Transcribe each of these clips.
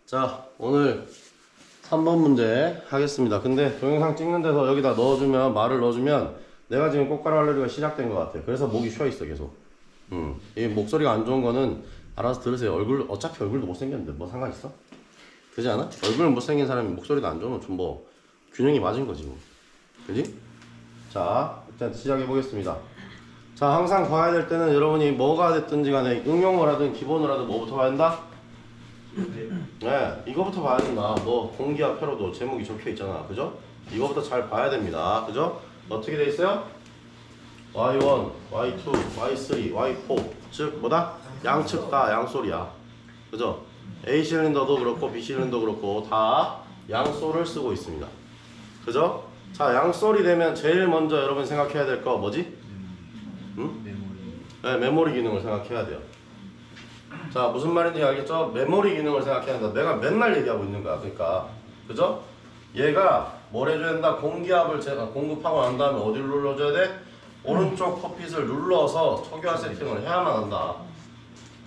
자, 오늘 3번 문제 하겠습니다. 근데 동영상 찍는 데서 여기다 넣어주면, 말을 넣어주면 내가 지금 꽃가루 알레르기가 시작된 것 같아. 그래서 목이 쉬어있어 계속. 이 목소리가 안 좋은 거는 알아서 들으세요. 어차피 얼굴도 못생겼는데 뭐 상관 있어? 그지 않아? 얼굴은 못생긴 사람이 목소리도 안 좋으면 좀 뭐 균형이 맞은 거지 뭐. 그지? 자, 일단 시작해 보겠습니다. 자, 항상 봐야 될 때는 여러분이 뭐가 됐든지 간에 응용을 하든 기본을 하든 뭐부터 봐야 된다? 네, 이거부터 봐야 된다. 뭐 공기와 표로도 제목이 적혀 있잖아, 그죠? 이거부터 잘 봐야 됩니다, 그죠? 어떻게 돼 있어요? Y1, Y2, Y3, Y4 즉 뭐다? 양측 다 양솔이야, 그죠? A 실린더도 그렇고 B 실린더 그렇고 다 양솔을 쓰고 있습니다, 그죠? 자, 양솔이 되면 제일 먼저 여러분 생각해야 될 거 뭐지? 메모리. 네, 메모리 기능을 생각해야 돼요. 자, 무슨 말인지 알겠죠? 메모리 기능을 생각해야 한다. 내가 맨날 얘기하고 있는 거야. 그러니까, 그죠? 얘가 뭘 해줘야 된다? 공기압을 제가 공급하고 난 다음에 어디를 눌러줘야 돼? 오른쪽 컵핏을 눌러서 초기화 세팅을 해야만 한다.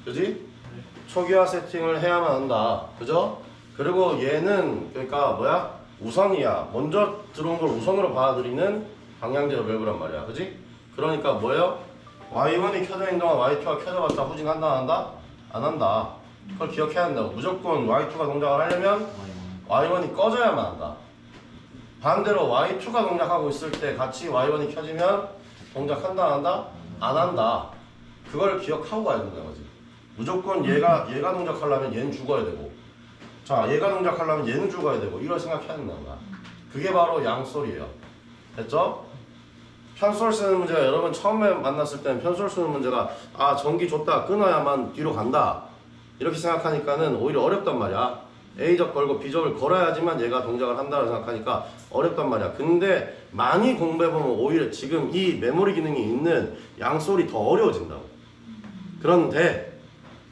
그지? 초기화 세팅을 해야만 한다. 그죠? 그리고 얘는 그러니까 뭐야? 우선이야. 먼저 들어온 걸 우선으로 받아들이는 방향제 밸브란 말이야. 그지? 그러니까 뭐예요? Y1이 켜져 있는 동안 Y2가 켜져봤자 후진한다 안 한다? 안 한다. 그걸 기억해야 한다고. 무조건 Y2가 동작을 하려면 Y1이 꺼져야만 한다. 반대로 Y2가 동작하고 있을 때 같이 Y1이 켜지면 동작한다 안 한다? 안 한다. 그걸 기억하고 가야 된다는 거지. 무조건 얘가 동작하려면 얘는 죽어야 되고, 자, 얘가 동작하려면 얘는 죽어야 되고, 이걸 생각해야 된다는 거야. 그게 바로 양솔이에요. 됐죠? 편솔 쓰는 문제가, 여러분 처음에 만났을 때는 편솔 쓰는 문제가 아, 전기 줬다 끊어야만 뒤로 간다 이렇게 생각하니까는 오히려 어렵단 말이야. A적 걸고 B적을 걸어야지만 얘가 동작을 한다고 생각하니까 어렵단 말이야. 근데 많이 공부해보면 오히려 지금 이 메모리 기능이 있는 양솔이 더 어려워진다고. 그런데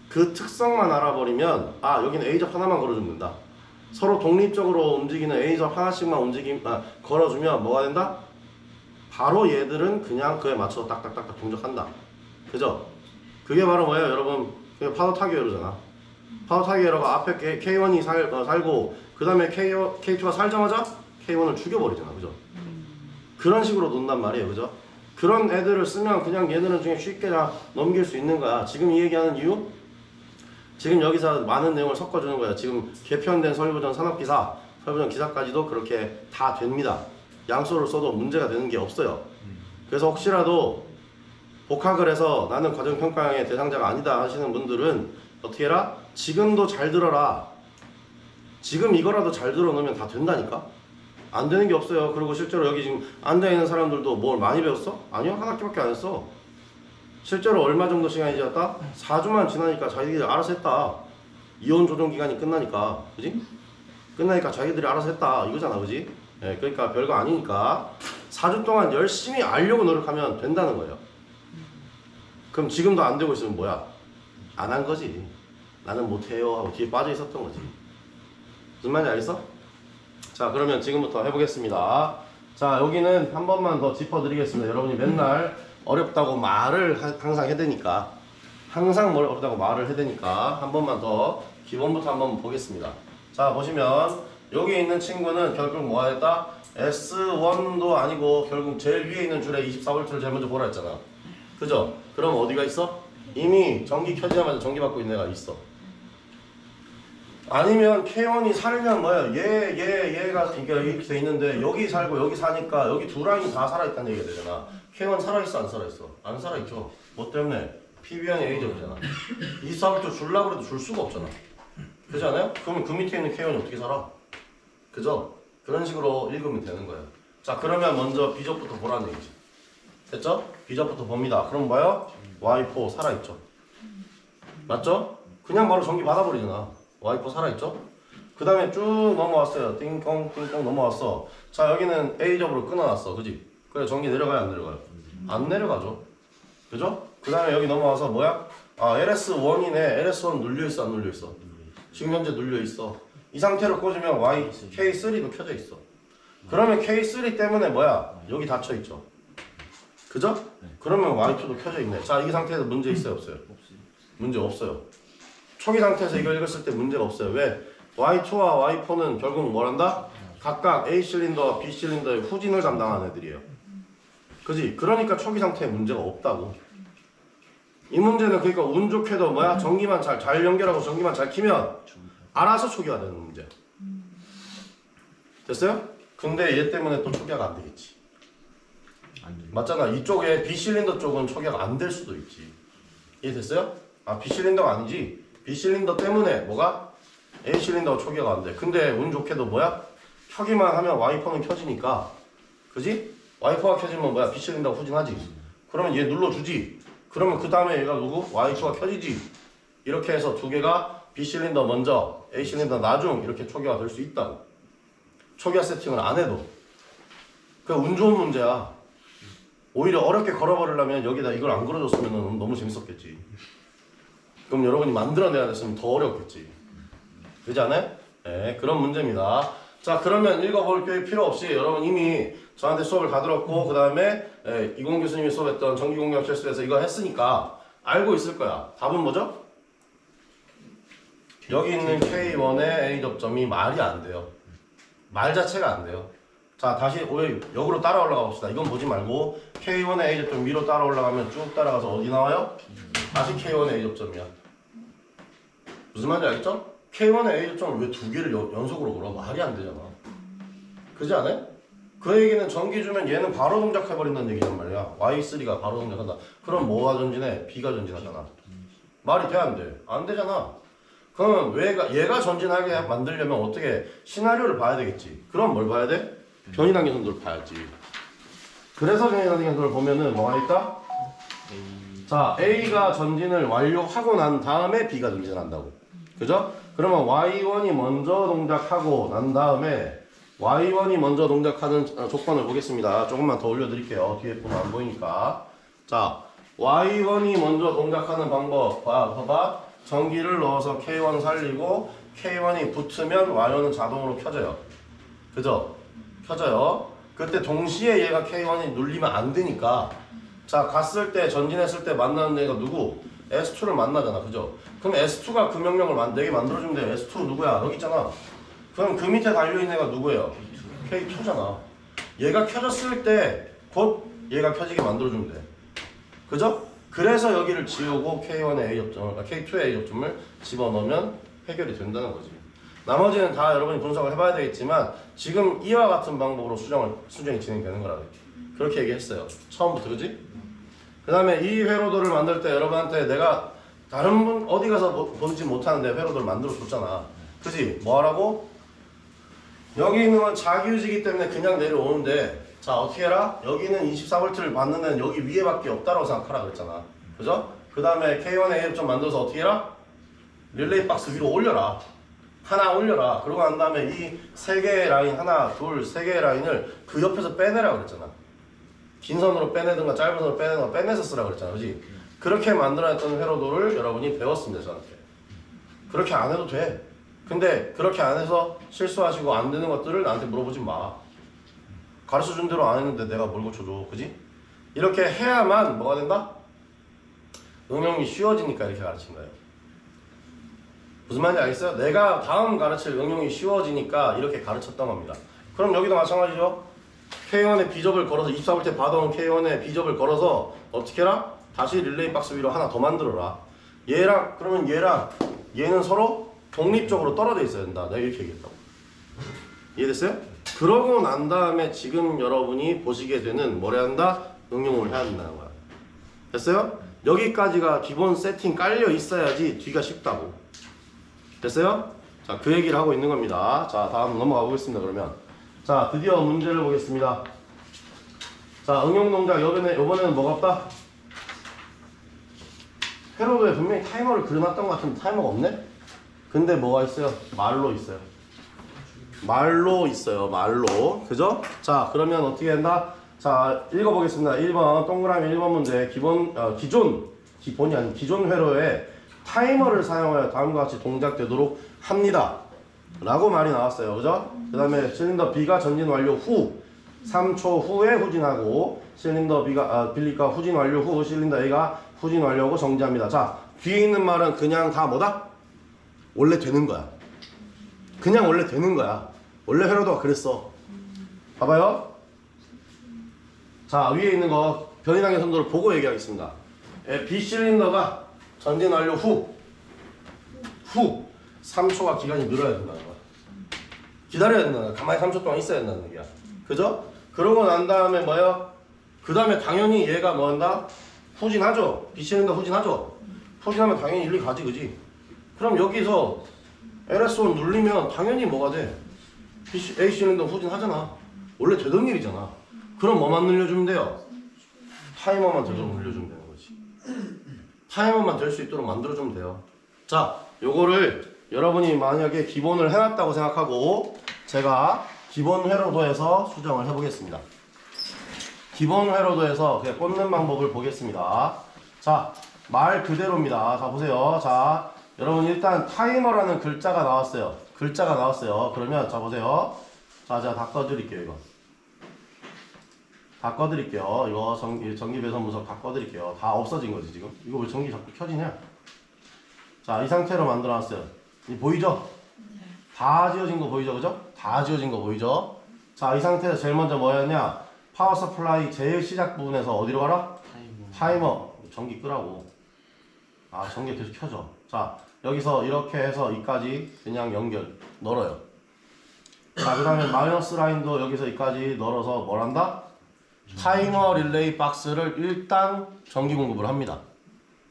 그 특성만 알아버리면 아, 여기는 A적 하나만 걸어주면 된다. 서로 독립적으로 움직이는 A적 하나씩만 걸어주면 뭐가 된다? 바로 얘들은 그냥 그에 맞춰서 딱딱딱딱 동작한다. 그죠? 그게 바로 뭐예요, 여러분? 그게 파도 타기 회로잖아. 파도 타기 회로가 앞에 K1이 살고 그 다음에 K2가 살자마자 K1을 죽여버리잖아. 그죠? 그런 식으로 논단 말이에요. 그죠? 그런 애들을 쓰면 그냥 얘들은 중에 쉽게 다 넘길 수 있는 거야. 지금 이 얘기하는 이유? 지금 여기서 많은 내용을 섞어주는 거야. 지금 개편된 설부전 산업기사, 설부전 기사까지도 그렇게 다 됩니다. 양솔을 써도 문제가 되는 게 없어요. 그래서 혹시라도 복학을 해서 나는 과정평가형의 대상자가 아니다 하시는 분들은 어떻게 해라? 지금도 잘 들어라. 지금 이거라도 잘 들어놓으면 다 된다니까? 안 되는 게 없어요. 그리고 실제로 여기 지금 앉아있는 사람들도 뭘 많이 배웠어? 아니요, 한 학기밖에 안 했어. 실제로 얼마 정도 시간이 지났다? 4주만 지나니까 자기들이 알아서 했다. 이온 조정 기간이 끝나니까, 그지? 끝나니까 자기들이 알아서 했다 이거잖아, 그지? 네, 그러니까 별거 아니니까 4주 동안 열심히 알려고 노력하면 된다는 거예요. 그럼 지금도 안 되고 있으면 뭐야? 안 한 거지. 나는 못해요 하고 뒤에 빠져 있었던 거지. 무슨 말인지 알겠어? 자, 그러면 지금부터 해보겠습니다. 자, 여기는 한 번만 더 짚어드리겠습니다. 여러분이 맨날 어렵다고 말을 항상 해대니까, 항상 어렵다고 말을 해대니까 한 번만 더 기본부터 한번 보겠습니다. 자, 보시면 여기 있는 친구는 결국 뭐가 됐다? S1도 아니고 결국 제일 위에 있는 줄에 24V를 제일 먼저 보라 했잖아. 그죠? 그럼 어디가 있어? 이미 전기 켜지자마자 전기 받고 있는 애가 있어. 아니면 K1이 살면 뭐야? 얘가 이렇게 돼 있는데 여기 살고 여기 사니까 여기 두 라인이 다 살아있다는 얘기가 되잖아. K1 살아있어 안 살아있어? 안 살아있죠. 뭐 때문에? PB형의 A점이잖아. 24V 주려고 해도 줄 수가 없잖아. 그렇지 않아요? 그러면 그 밑에 있는 K1이 어떻게 살아? 그죠? 그런 식으로 읽으면 되는 거예요. 자, 그러면 먼저 B적부터 보라는 얘기지. 됐죠? B적부터 봅니다. 그럼 뭐예요? Y4 살아있죠. 맞죠? 그냥 바로 전기 받아버리잖아. Y4 살아있죠? 그 다음에 쭉 넘어왔어요. 띵동 띵동 넘어왔어. 자, 여기는 A적으로 끊어놨어. 그지? 그래, 전기 내려가요 안 내려가요? 안 내려가죠. 그죠? 그 다음에 여기 넘어와서 뭐야? 아, LS1이네. LS1 눌려있어 안 눌려있어? 지금 현재 눌려있어. 이 상태로 꽂으면 K3도 켜져 있어. 그러면 K3 때문에 뭐야? 여기 닫혀 있죠. 그죠? 그러면 Y2도 켜져 있네. 자, 이 상태에서 문제 있어요 없어요? 문제 없어요. 초기 상태에서 이걸 읽었을 때 문제가 없어요. 왜? Y2와 Y4는 결국 뭐란다? 각각 A 실린더와 B 실린더의 후진을 담당하는 애들이에요. 그지? 그러니까 초기 상태에 문제가 없다고. 이 문제는 그러니까 운 좋게도 뭐야? 전기만 잘 연결하고 전기만 잘 키면 알아서 초기화 되는 문제. 됐어요? 근데 얘 때문에 또 초기화가 안 되겠지. 안 돼. 맞잖아. 이쪽에 B 실린더 쪽은 초기화가 안 될 수도 있지. 이해됐어요? 아, B 실린더가 아니지. B 실린더 때문에 뭐가? A 실린더가 초기화가 안 돼. 근데 운 좋게도 뭐야? 켜기만 하면 와이퍼는 켜지니까. 그지? 와이퍼가 켜지면 뭐야? B 실린더가 후진하지. 그러면 얘 눌러주지. 그러면 그 다음에 얘가 누구? Y2가 켜지지. 이렇게 해서 두 개가 B 실린더 먼저, A 실린더 나중 이렇게 초기화 될 수 있다고. 초기화 세팅을 안 해도. 그 운 좋은 문제야. 오히려 어렵게 걸어버리려면 여기다 이걸 안 걸어줬으면 너무 재밌었겠지. 그럼 여러분이 만들어내야 됐으면 더 어렵겠지. 그렇지 않아요? 네, 그런 문제입니다. 자, 그러면 읽어볼 게 필요 없이 여러분 이미 저한테 수업을 다 들었고 그 다음에 이공 교수님이 수업했던 전기공학 실습에서 이거 했으니까 알고 있을 거야. 답은 뭐죠? 여기 있는 K1의 A 접점이 말이 안 돼요. 말 자체가 안 돼요. 자, 다시 역으로 따라 올라가 봅시다. 이건 보지 말고 K1의 A 접점 위로 따라 올라가면 쭉 따라가서 어디 나와요? 다시 K1의 A 접점이야. 무슨 말인지 알겠죠? K1의 A 접점을 왜 두 개를 연속으로 걸어? 말이 안 되잖아. 그지 않아요? 그 얘기는 전기 주면 얘는 바로 동작해버린다는 얘기란 말이야. Y3가 바로 동작한다. 그럼 뭐가 전진해? B가 전진하잖아. 말이 돼? 안 돼? 안 되잖아. 그러면 얘가 전진하게 만들려면 어떻게 시나리오를 봐야 되겠지. 그럼 뭘 봐야 돼? 변이 단계선도를 봐야지. 그래서 변이 단계선도를 보면은 뭐가 있다? 자, A가 전진을 완료하고 난 다음에 B가 전진한다고. 그죠? 그러면 Y1이 먼저 동작하고 난 다음에 Y1이 먼저 동작하는 조건을 보겠습니다. 조금만 더 올려드릴게요. 뒤에 보면 안 보이니까. 자, Y1이 먼저 동작하는 방법. 봐봐. 전기를 넣어서 K1 살리고 K1이 붙으면 Y1은 자동으로 켜져요. 그죠? 켜져요. 그때 동시에 얘가 K1이 눌리면 안 되니까. 자, 갔을 때 전진했을 때 만나는 애가 누구? S2를 만나잖아. 그죠? 그럼 S2가 그 명령을 내게 만들어주면 돼. S2 누구야? 여기 있잖아. 그럼 그 밑에 달려있는 애가 누구예요? K2잖아. 얘가 켜졌을 때 곧 얘가 켜지게 만들어주면 돼. 그죠? 그래서 여기를 지우고 K1의 A 접점을, K2의 A 접점을 집어넣으면 해결이 된다는 거지. 나머지는 다 여러분이 분석을 해봐야 되겠지만 지금 이와 같은 방법으로 수정이 진행되는 거라 그렇게 얘기했어요. 처음부터. 그지? 그 다음에 이 회로도를 만들 때 여러분한테 내가 다른 분 어디 가서 보지 못하는데 회로도를 만들어 줬잖아. 그지? 뭐 하라고? 여기 있는 건 자기유지기 때문에 그냥 내려오는데 자, 어떻게 해라? 여기는 24V를 받는 데는 여기 위에밖에 없다고 생각하라 그랬잖아. 그죠? 그 다음에 K1의 A 접점 만들어서 어떻게 해라? 릴레이 박스 위로 올려라. 하나 올려라. 그러고 난 다음에 이 세 개의 라인, 하나, 둘, 세 개의 라인을 그 옆에서 빼내라 그랬잖아. 긴 선으로 빼내든가 짧은 선으로 빼내든가 빼내서 쓰라 그랬잖아. 그지? 그렇게 만들어냈던 회로도를 여러분이 배웠습니다. 저한테. 그렇게 안 해도 돼. 근데 그렇게 안 해서 실수하시고 안 되는 것들을 나한테 물어보지 마. 가르쳐준 대로 안 했는데 내가 뭘 고쳐줘. 그지? 이렇게 해야만 뭐가 된다? 응용이 쉬워지니까 이렇게 가르친 거예요. 무슨 말인지 알겠어요? 내가 다음 가르칠 응용이 쉬워지니까 이렇게 가르쳤던 겁니다. 그럼 여기도 마찬가지죠. K1에 B접을 걸어서 24V 받아온 K1에 B접을 걸어서 어떻게 해라? 다시 릴레이 박스 위로 하나 더 만들어라. 그러면 얘는 서로 독립적으로 떨어져 있어야 된다. 내가 이렇게 얘기했다고. 이해됐어요? 그러고 난 다음에 지금 여러분이 보시게 되는 뭐래 한다? 응용을 해야 된다는 거야. 됐어요? 여기까지가 기본 세팅 깔려 있어야지 뒤가 쉽다고. 됐어요? 자, 그 얘기를 하고 있는 겁니다. 자, 다음 넘어가 보겠습니다. 그러면 자, 드디어 문제를 보겠습니다. 자, 응용 동작 요번에는 뭐가 없다? 회로도에 분명히 타이머를 그려놨던 것 같은데 타이머가 없네? 근데 뭐가 있어요? 말로 있어요. 말로 있어요. 말로. 그죠? 자, 그러면 어떻게 한다? 자, 읽어보겠습니다. 1번 동그라미 1번 문제 기존이 아닌 기존 회로에 타이머를 사용하여 다음과 같이 동작되도록 합니다. 라고 말이 나왔어요. 그죠? 그 다음에 실린더 B가 전진 완료 후 3초 후에 후진하고 실린더 B가 후진 완료 후 실린더 A가 후진 완료하고 정지합니다. 자, 뒤에 있는 말은 그냥 다 뭐다? 원래 되는 거야. 그냥 원래 되는 거야. 원래 회로도가 그랬어. 봐봐요. 자, 위에 있는 거 변이량의 선도를 보고 얘기하겠습니다. B 실린더가 전진 완료 후 3초가 기간이 늘어야 된다는 거야. 기다려야 된다는 거야. 가만히 3초 동안 있어야 된다는 얘기야. 그죠? 그러고 난 다음에 뭐야? 그 다음에 당연히 얘가 뭐 한다? 후진하죠? B 실린더 후진하죠? 후진하면 당연히 1, 2 가지, 그지? 그럼 여기서 LS1 눌리면 당연히 뭐가 돼? A 실린더 후진하잖아. 원래 되던 일이잖아. 그럼 뭐만 늘려주면 돼요? 타이머만 되도록 늘려주면 되는 거지. 타이머만 될 수 있도록 만들어주면 돼요. 자, 요거를 여러분이 만약에 기본을 해놨다고 생각하고 제가 기본 회로도에서 수정을 해보겠습니다. 기본 회로도에서 그냥 꽂는 방법을 보겠습니다. 자, 말 그대로입니다. 자, 보세요. 자, 여러분 일단 타이머라는 글자가 나왔어요. 글자가 나왔어요. 그러면 자, 보세요. 자, 제가 다 꺼드릴게요, 이거. 다 꺼드릴게요. 이거 전기 배선 무섭 다 꺼드릴게요. 다 없어진 거지, 지금. 이거 왜 전기 자꾸 켜지냐? 자, 이 상태로 만들어놨어요. 이 보이죠? 다 지워진 거 보이죠? 그죠? 다 지워진 거 보이죠? 자, 이 상태에서 제일 먼저 뭐였냐? 파워 서플라이 제일 시작 부분에서 어디로 가라? 타이머. 전기 끄라고. 아, 전기 계속 켜져. 자, 여기서 이렇게 해서 이까지 그냥 연결, 널어요. 자, 그 다음에 마이너스 라인도 여기서 이까지 널어서 뭘 한다? 타이머 릴레이 박스를 일단 전기 공급을 합니다.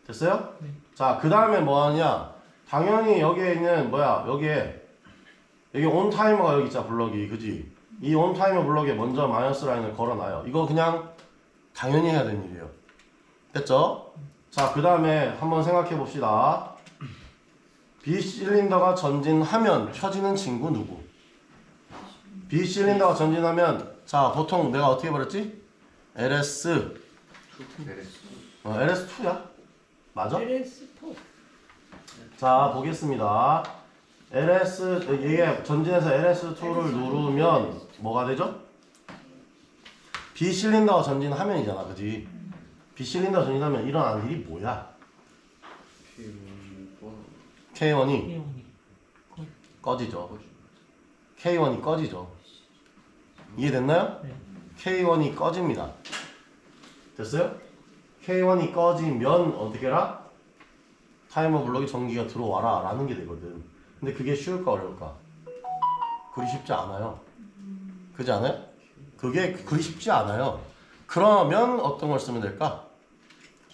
됐어요? 네. 자, 그 다음에 뭐 하냐? 당연히 여기에 있는 뭐야? 여기 온 타이머가 여기 있잖아, 블럭이. 그지? 이 온 타이머 블럭에 먼저 마이너스 라인을 걸어놔요. 이거 그냥 당연히 해야 되는 일이에요. 됐죠? 자, 그 다음에 한번 생각해 봅시다. B 실린더가 전진하면 켜지는 친구 누구? B 실린더가 전진하면 자, 보통 내가 어떻게 버렸지? LS LS2야? 맞아? LS4. 자, 보겠습니다. 이게 전진해서 LS2를 누르면 뭐가 되죠? B 실린더가 전진하면이잖아, 그지? B 실린더 전진하면 일어나는 일이 뭐야? K1이 꺼지죠. K1이 꺼지죠. 이해됐나요? 네. K1이 꺼집니다. 됐어요? K1이 꺼지면 어떻게 해라? 타이머 블럭에 전기가 들어와라 라는 게 되거든. 근데 그게 쉬울까 어려울까? 그리 쉽지 않아요. 그지 않아요? 그게 그리 쉽지 않아요. 그러면 어떤 걸 쓰면 될까?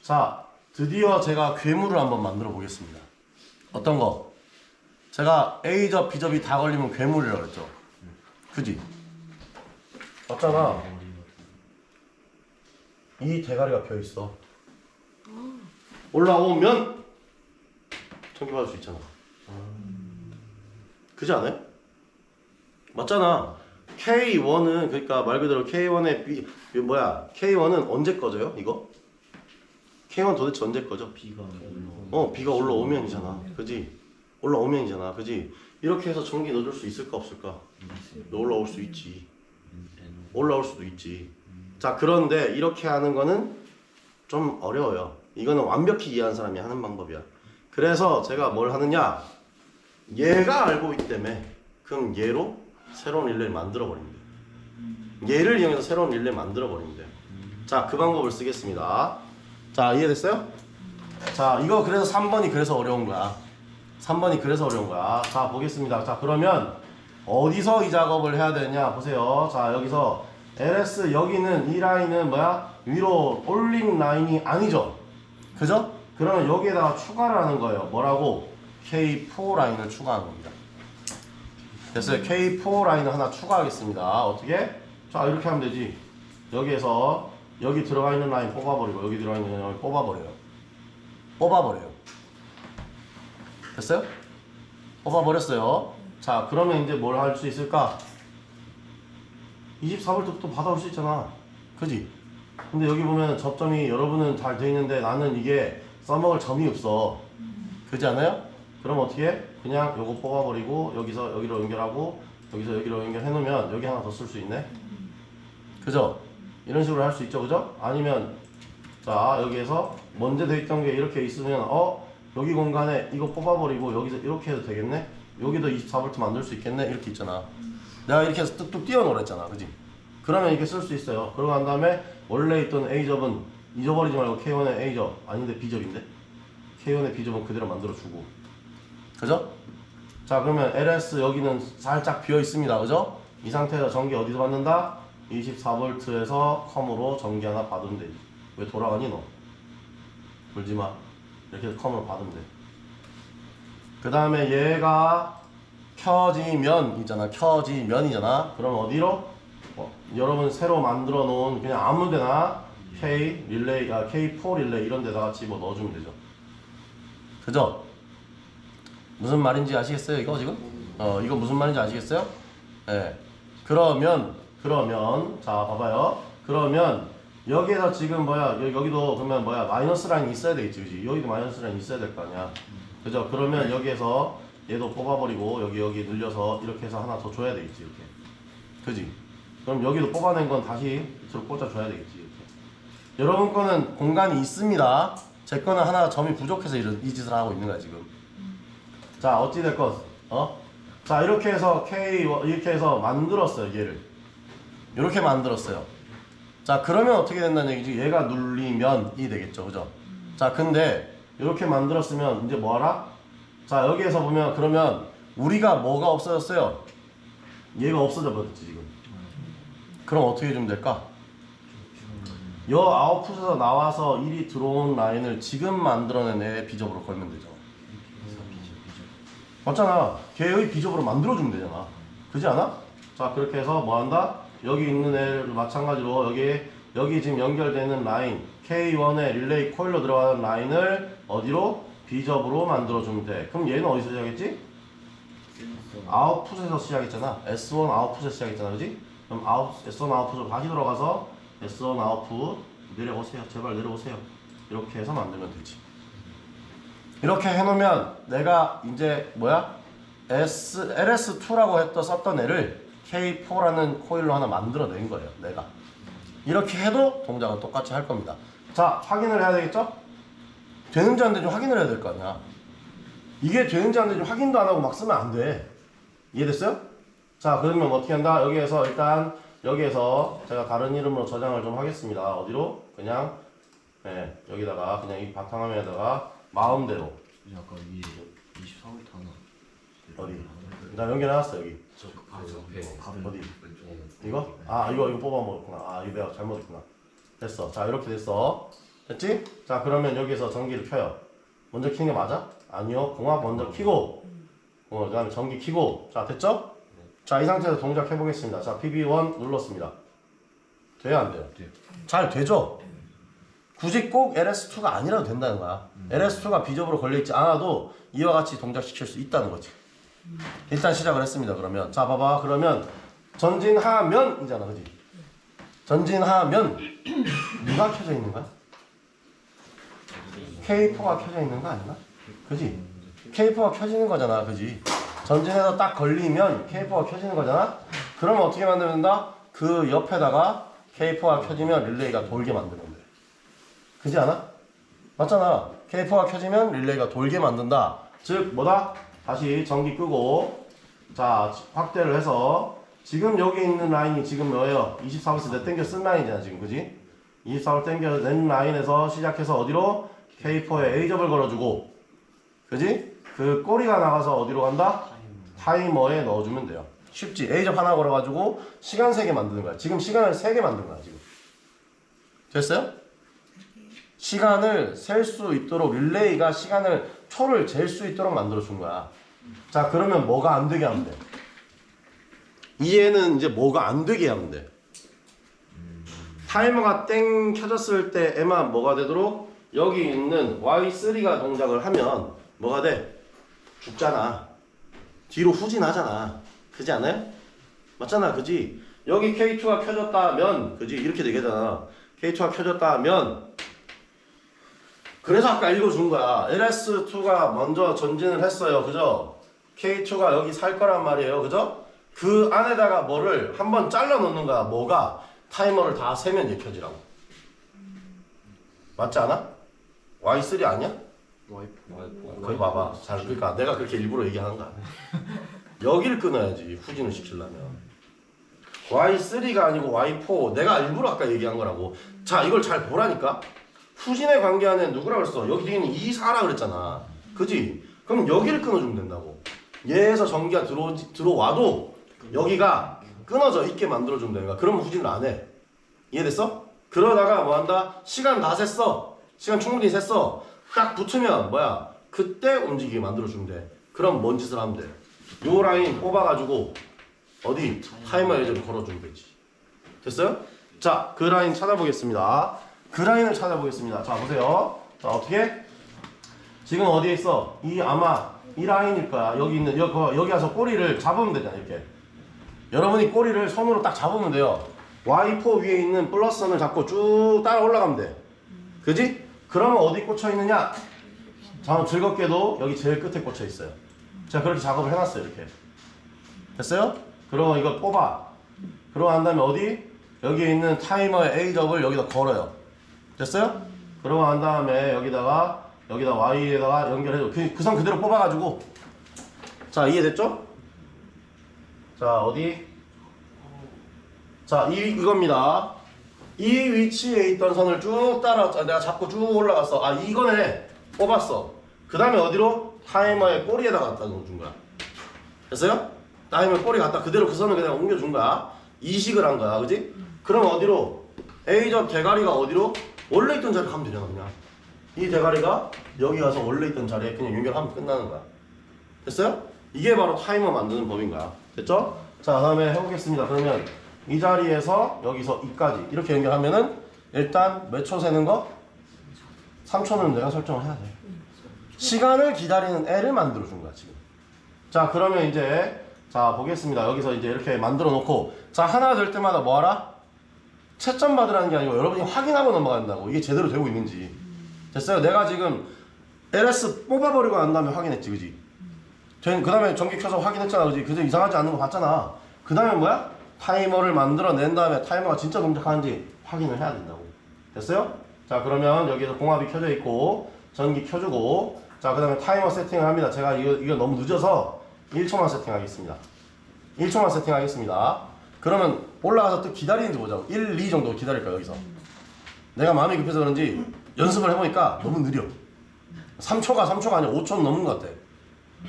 자, 드디어 제가 괴물을 한번 만들어 보겠습니다. 어떤 거? 제가 A접, B접이 다 걸리면 괴물이라고 그랬죠. 그지? 맞잖아. 이 대가리가 펴있어. 올라오면 전기 받을 수 있잖아. 그지 않아요? 맞잖아. K1은 그러니까 말 그대로 K1의 K1은 언제 꺼져요? 이거? K1 도대체 언제 꺼져? 비가 비가 올라오면이잖아. 그지? 올라오면이잖아. 그지? 이렇게 해서 전기 넣어줄 수 있을까 없을까? 올라올 수 있지. 올라올 수도 있지. 자, 그런데 이렇게 하는 거는 좀 어려워요. 이거는 완벽히 이해한 사람이 하는 방법이야. 그래서 제가 뭘 하느냐? 얘가 알고 있기 때문에 그럼 얘로 새로운 릴레이를 만들어 버립니다. 얘를 이용해서 새로운 릴레이를 만들어 버립니다. 자, 그 방법을 쓰겠습니다. 자, 이해됐어요? 자, 이거 그래서 3번이 그래서 어려운 거야. 3번이 그래서 어려운 거야. 자, 보겠습니다. 자, 그러면 어디서 이 작업을 해야 되냐? 보세요. 자, 여기서 LS 여기는 이 라인은 뭐야? 위로 올린 라인이 아니죠? 그죠? 그러면 여기에다가 추가를 하는 거예요. 뭐라고? K4 라인을 추가하는 겁니다. 됐어요. K4 라인을 하나 추가하겠습니다. 어떻게? 자, 이렇게 하면 되지. 여기에서 여기 들어가 있는 라인 뽑아버리고 여기 들어가 있는 라인 뽑아버려요. 뽑아버려요. 됐어요? 뽑아버렸어요. 자, 그러면 이제 뭘 할 수 있을까? 24V 또 받아올 수 있잖아. 그지? 근데 여기 보면 접점이 여러분은 잘 돼 있는데 나는 이게 써먹을 점이 없어. 그지 않아요? 그럼 어떻게 해? 그냥 요거 뽑아버리고 여기서 여기로 연결하고 여기서 여기로 연결해 놓으면 여기 하나 더 쓸 수 있네. 그죠? 이런 식으로 할 수 있죠. 그죠? 아니면 자, 여기에서 먼저 돼 있던 게 이렇게 있으면 여기 공간에 이거 뽑아버리고 여기서 이렇게 해도 되겠네? 여기도 24V 만들 수 있겠네 이렇게 있잖아. 내가 이렇게 해서 뚝뚝 띄워놓으랬잖아, 그지? 그러면 이렇게 쓸 수 있어요. 그러고 난 다음에 원래 있던 A접은 잊어버리지 말고 K1의 A접 아닌데 B접인데 K1의 B접은 그대로 만들어주고, 그죠? 자 그러면 LS 여기는 살짝 비어 있습니다, 그죠? 이 상태에서 전기 어디서 받는다? 24V에서 컴으로 전기 하나 받으면 되지. 왜 돌아가니 너? 울지마. 이렇게 해서 컴으로 받으면 돼. 그 다음에 얘가 켜지면 있잖아, 켜지면이잖아. 그럼 어디로? 여러분 새로 만들어 놓은 그냥 아무데나 K 릴레이, K4 릴레이 이런 데다가 집어 넣어주면 되죠. 그죠? 무슨 말인지 아시겠어요 이거 지금? 이거 무슨 말인지 아시겠어요? 예. 그러면 자 봐봐요. 그러면 여기에서 지금 뭐야, 여기도 그러면 뭐야, 마이너스 라인이 있어야 되겠지, 그지? 여기도 마이너스 라인이 있어야 될 거 아니야. 그죠? 그러면 여기에서 얘도 뽑아버리고 여기 늘려서 이렇게 해서 하나 더 줘야 되겠지, 이렇게. 그지? 그럼 여기도 뽑아낸 건 다시 밑으로 꽂아줘야 되겠지, 이렇게. 여러분 거는 공간이 있습니다. 제 거는 하나 점이 부족해서 이 짓을 하고 있는 거야 지금. 자 어찌됐건 자 이렇게 해서 이렇게 해서 만들었어요, 얘를. 이렇게 만들었어요. 자 그러면 어떻게 된다는 얘기지? 얘가 눌리면이 되겠죠, 그죠? 자 근데 이렇게 만들었으면 이제 뭐하라? 자 여기에서 보면 그러면 우리가 뭐가 없어졌어요? 얘가 없어져 버렸지 지금. 그럼 어떻게 해주면 될까? 여 아웃풋에서 나와서 1이 들어온 라인을 지금 만들어낸 애의 비접으로 걸면 되죠. 맞잖아. 걔의 비접으로 만들어주면 되잖아. 그지 않아? 자 그렇게 해서 뭐한다? 여기 있는 애를 마찬가지로 여기 지금 연결되는 라인 K1의 릴레이 코일로 들어가는 라인을 어디로? 비접으로 만들어주면 돼. 그럼 얘는 어디서 시작했지? 아웃풋에서 시작했잖아. S1 아웃풋에서 시작했잖아, 그지? 그럼 S1 아웃풋으로 다시 들어가서 S1 아웃풋 내려오세요. 제발 내려오세요. 이렇게 해서 만들면 되지. 이렇게 해놓으면 내가 이제 뭐야? LS2라고 썼던 애를 K4라는 코일로 하나 만들어낸 거예요, 내가. 이렇게 해도 동작은 똑같이 할 겁니다. 자, 확인을 해야 되겠죠? 되는지 안 되는지 확인을 해야 될 거 아니야. 이게 되는지 안 되는지 확인도 안 하고 막 쓰면 안 돼. 이해됐어요? 자, 그러면 어떻게 한다? 여기에서 일단 여기에서 제가 다른 이름으로 저장을 좀 하겠습니다. 어디로? 그냥 여기다가 그냥 이 바탕화면에다가 마음대로. 아까 위에 24V 하나. 어디? 나 연결해놨어 여기. 바로 어디? 왼쪽에. 이거? 아 이거 뽑아 먹었구나. 이거 내가 잘못했구나. 됐어. 자 이렇게 됐어. 됐지? 자 그러면 여기서 전기를 켜요. 먼저 켜는 게 맞아? 아니요. 공합 먼저 켜고 그 다음에 전기 켜고. 자 됐죠? 자 이 상태에서 동작 해보겠습니다. 자 PB1 눌렀습니다. 돼요 안 돼요? 돼요. 잘 되죠? 굳이 꼭 LS2가 아니라도 된다는 거야. LS2가 비접으로 걸려있지 않아도 이와 같이 동작시킬 수 있다는 거지. 일단 시작을 했습니다. 그러면 자 봐봐. 그러면 전진하면이잖아, 그지? 전진하면 누가 켜져 있는 거야? K4가 켜져 있는 거 아니나? 그지? K4가 켜지는 거잖아, 그지? 전진해서 딱 걸리면 K4가 켜지는 거잖아? 그러면 어떻게 만들면 된다? 그 옆에다가 K4가 켜지면 릴레이가 돌게 만드는 거야. 그지 않아? 맞잖아. K4가 켜지면 릴레이가 돌게 만든다. 즉 뭐다? 다시 전기 끄고 자 확대를 해서 지금 여기 있는 라인이 지금 뭐예요? 24V 내 땡겨 쓴 라인이잖아 지금, 그지? 24V 땡겨 낸 라인에서 시작해서 어디로? K4에 A접을 걸어주고, 그지? 그 꼬리가 나가서 어디로 간다? 타이머에 넣어주면 돼요. 쉽지? A접 하나 걸어가지고 시간 3개 만드는 거야. 지금 시간을 3개 만든 거야 지금. 됐어요? 시간을 셀 수 있도록 릴레이가 시간을 초를 잴 수 있도록 만들어 준 거야. 자 그러면 뭐가 안 되게 하면 돼? 이 애는 이제 뭐가 안 되게 하면 돼. 타이머가 땡 켜졌을 때에만 뭐가 되도록 여기 있는 Y3가 동작을 하면 뭐가 돼? 죽잖아. 뒤로 후진하잖아. 그지 않아요? 맞잖아, 그지? 여기 K2가 켜졌다면, 그지? 이렇게 되겠잖아. K2가 켜졌다면, 그래서 아까 읽어준 거야. LS2가 먼저 전진을 했어요. 그죠? K2가 여기 살 거란 말이에요. 그죠? 그 안에다가 뭐를 한번 잘라 놓는 거야. 뭐가? 타이머를 다 세면 얘 켜지라고. 맞지 않아? Y3 아니야? 와이프. 거기 봐봐. 잘 그러니까 내가 그렇게 일부러 얘기하는 거 아니야. 여기를 끊어야지 후진을 시키려면. Y3가 아니고 Y4. 내가 일부러 아까 얘기한 거라고. 자 이걸 잘 보라니까. 후진에 관계하는 누구라 그랬어? 여기 뒤에 있는 2, 4라 그랬잖아. 그지? 그럼 여기를 끊어주면 된다고. 얘에서 전기가 들어와도 여기가 끊어져 있게 만들어주면 되는 거야. 그러면 후진을 안 해. 이해됐어? 그러다가 뭐 한다? 시간 다 셌어. 시간 충분히 셌어. 딱 붙으면 뭐야? 그때 움직이게 만들어주면 돼. 그럼 뭔 짓을 하면 돼? 요 라인 뽑아가지고 어디? 타이머 예제로 걸어주면 되지. 됐어요? 자, 그 라인 찾아보겠습니다. 그 라인을 찾아보겠습니다. 자, 보세요. 자, 어떻게? 지금 어디에 있어? 아마 이 라인일 거야. 여기 있는 여기 와서 꼬리를 잡으면 되잖아. 이렇게. 여러분이 꼬리를 손으로 딱 잡으면 돼요. Y4 위에 있는 플러스선을 잡고 쭉 따라 올라가면 돼. 그지? 그러면 어디 꽂혀 있느냐? 자, 즐겁게도 여기 제일 끝에 꽂혀 있어요. 제가 그렇게 작업을 해놨어요. 이렇게. 됐어요? 그러면 이거 뽑아. 그러고 난 다음에 어디? 여기에 있는 타이머의 A접을 여기다 걸어요. 됐어요? 그러고 난 다음에 여기다 Y에다가 연결해줘. 그 선 그대로 뽑아가지고. 자, 이해됐죠? 자, 어디? 자, 이겁니다. 이 위치에 있던 선을 쭉 따라왔잖아. 내가 잡고 쭉 올라갔어. 아, 이거네. 뽑았어. 그 다음에 어디로? 타이머의 꼬리에다가 갖다 놓은 거야. 됐어요? 타이머의 꼬리 갖다 그대로 그 선을 그냥 옮겨준 거야. 이식을 한 거야. 그지? 그럼 어디로? A접 대가리가 어디로? 원래 있던 자리에 가면 되잖아. 그냥. 이 대가리가 여기 가서 원래 있던 자리에 그냥 연결하면 끝나는 거야. 됐어요? 이게 바로 타이머 만드는 법인 거야. 됐죠? 자, 다음에 해보겠습니다. 그러면 이 자리에서 여기서 이까지 이렇게 연결하면은 일단 몇 초 세는 거? 3초는 내가 설정을 해야 돼. 시간을 기다리는 애를 만들어 준 거야 지금. 자, 그러면 이제 자 보겠습니다. 여기서 이제 이렇게 만들어 놓고 자 하나 될 때마다 뭐 하라? 채점 받으라는 게 아니고 여러분이 확인하고 넘어간다고. 이게 제대로 되고 있는지. 됐어요? 내가 지금 LS 뽑아버리고 난 다음에 확인했지, 그지? 그 다음에 전기 켜서 확인했잖아, 그지? 그래서 이상하지 않는 거 봤잖아. 그 다음에 뭐야? 타이머를 만들어낸 다음에 타이머가 진짜 동작하는지 확인을 해야 된다고. 됐어요? 자, 그러면 여기서 공압이 켜져 있고 전기 켜주고 자, 그 다음에 타이머 세팅을 합니다. 제가 이거 너무 늦어서 1초만 세팅하겠습니다. 1초만 세팅하겠습니다. 그러면 올라가서 또 기다리는지 보자고. 1, 2 정도 기다릴 거야, 여기서. 내가 마음이 급해서 그런지 연습을 해보니까 너무 느려. 3초가 아니라 5초 넘은 것 같아.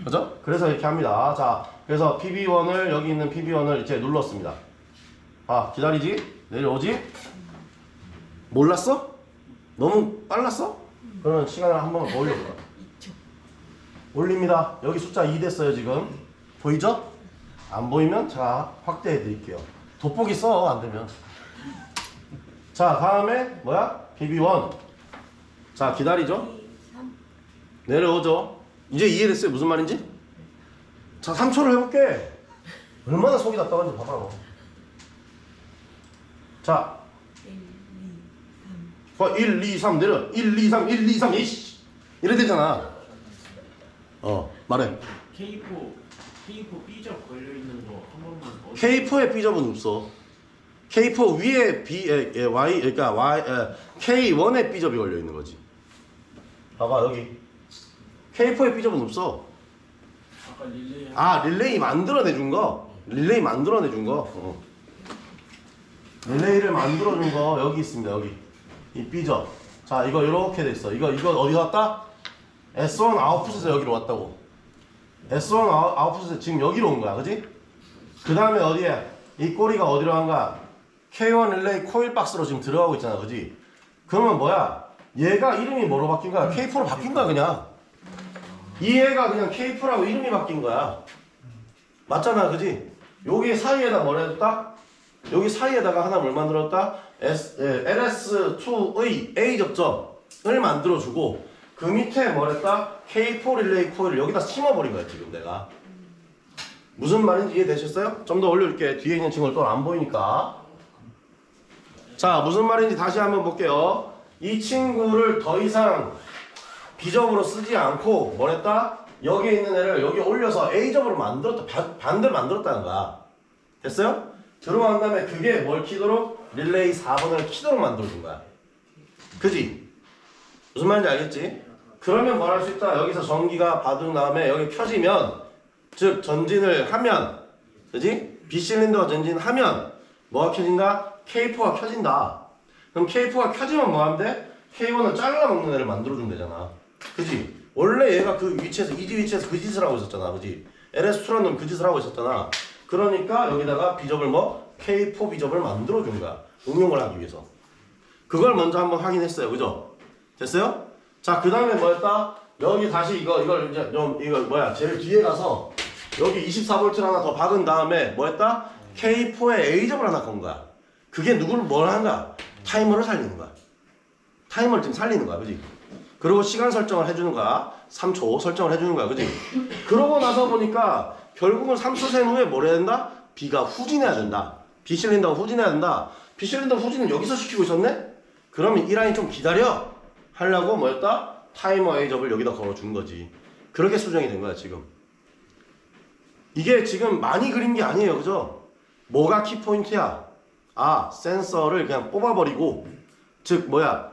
그죠? 그래서 이렇게 합니다. 자, 그래서 PB1을 여기 있는 PB1을 이제 눌렀습니다. 아, 기다리지? 내려오지? 몰랐어? 너무 빨랐어? 그러면 시간을 한 번만 더 올려볼까? 올립니다. 여기 숫자 2 됐어요 지금. 보이죠? 안 보이면 제가 확대해 드릴게요. 돋보기 써 안되면. 자, 다음에 뭐야? PB1. 자, 기다리죠? 내려오죠? 이제 이해됐어요? 무슨 말인지? 자, 3초를 해볼게. 얼마나 속이 답답한지 봐봐. 너. 자, 1, 2, 3 내려. 1, 2, 3, 1, 2, 3 이씨. 이래 되잖아. 말해. K4 B접 걸려있는 거 한 번만 K4에 B접은 없어. K4 위에 Y, 그러니까 K1에 B접이 걸려 있는 거지. 봐봐, 여기. K4에 B접은 없어. 아까 릴레이 릴레이 만들어내준 거. 릴레이 만들어내준 거. 릴레이를 만들어준 거 여기 있습니다. 여기 이 B접. 자, 이거 이렇게 돼 있어. 이거 어디 왔다? S1 아웃풋에서 여기로 왔다고. S1 아웃풋에서 지금 여기로 온 거야, 그지? 그 다음에 어디에? 이 꼬리가 어디로 간 거야? K1 릴레이 코일 박스로 지금 들어가고 있잖아, 그지? 그러면 뭐야? 얘가 이름이 뭐로 바뀐 거야? K4로 바뀐 거야, 그냥. 이 애가 그냥 K4라고 이름이 바뀐 거야. 맞잖아, 그지? 여기 사이에다 뭘 해줬다? 여기 사이에다가 하나 뭘 만들었다? LS2의 A 접점을 만들어주고 그 밑에 뭘 했다? K4 릴레이 코일을 여기다 심어버린 거야, 지금 내가. 무슨 말인지 이해되셨어요? 좀 더 올려줄게. 뒤에 있는 친구들 또 안 보이니까. 자, 무슨 말인지 다시 한번 볼게요. 이 친구를 더 이상 B접으로 쓰지 않고 뭘 했다? 여기에 있는 애를 여기 올려서 A접으로 만들었다. 반대로 만들었다는 거야. 됐어요? 들어간 다음에 그게 뭘 키도록? 릴레이 4번을 키도록 만들어준 거야. 그지? 무슨 말인지 알겠지? 그러면 뭘 할 수 있다. 여기서 전기가 받은 다음에 여기 켜지면, 즉 전진을 하면, 그지? B실린더가 전진하면 뭐가 켜진다? K4가 켜진다. 그럼 K4가 켜지면 뭐 하면 돼? K1을 잘라먹는 애를 만들어주면 되잖아. 그지? 원래 얘가 그 위치에서, 이 위치에서 그 짓을 하고 있었잖아. 그지? LS2라는 놈 그 짓을 하고 있었잖아. 그러니까 여기다가 비접을 뭐? K4 비접을 만들어준 거야. 응용을 하기 위해서. 그걸 먼저 한번 확인했어요. 그죠? 됐어요? 자, 그 다음에 뭐였다? 여기 다시 이걸 이제 좀, 이거 뭐야? 제일 뒤에 가서 여기 24V를 하나 더 박은 다음에 뭐였다? K4에 A접을 하나 건 거야. 그게 누구를 뭘 한다? 타이머를 살리는 거야. 타이머를 지금 살리는 거야. 그지? 그리고 시간 설정을 해주는 거야. 3초 설정을 해주는 거야. 그지? 그러고 나서 보니까 결국은 3초 센 후에 뭘 해야 된다? B가 후진해야 된다. B 실린더가 후진해야 된다. B 실린더 후진은 여기서 시키고 있었네? 그러면 이 라인 좀 기다려. 하려고 뭐였다? 타이머 A접을 여기다 걸어준 거지. 그렇게 수정이 된 거야 지금. 이게 지금 많이 그린 게 아니에요. 그죠? 뭐가 키포인트야? 아, 센서를 그냥 뽑아버리고, 즉 뭐야,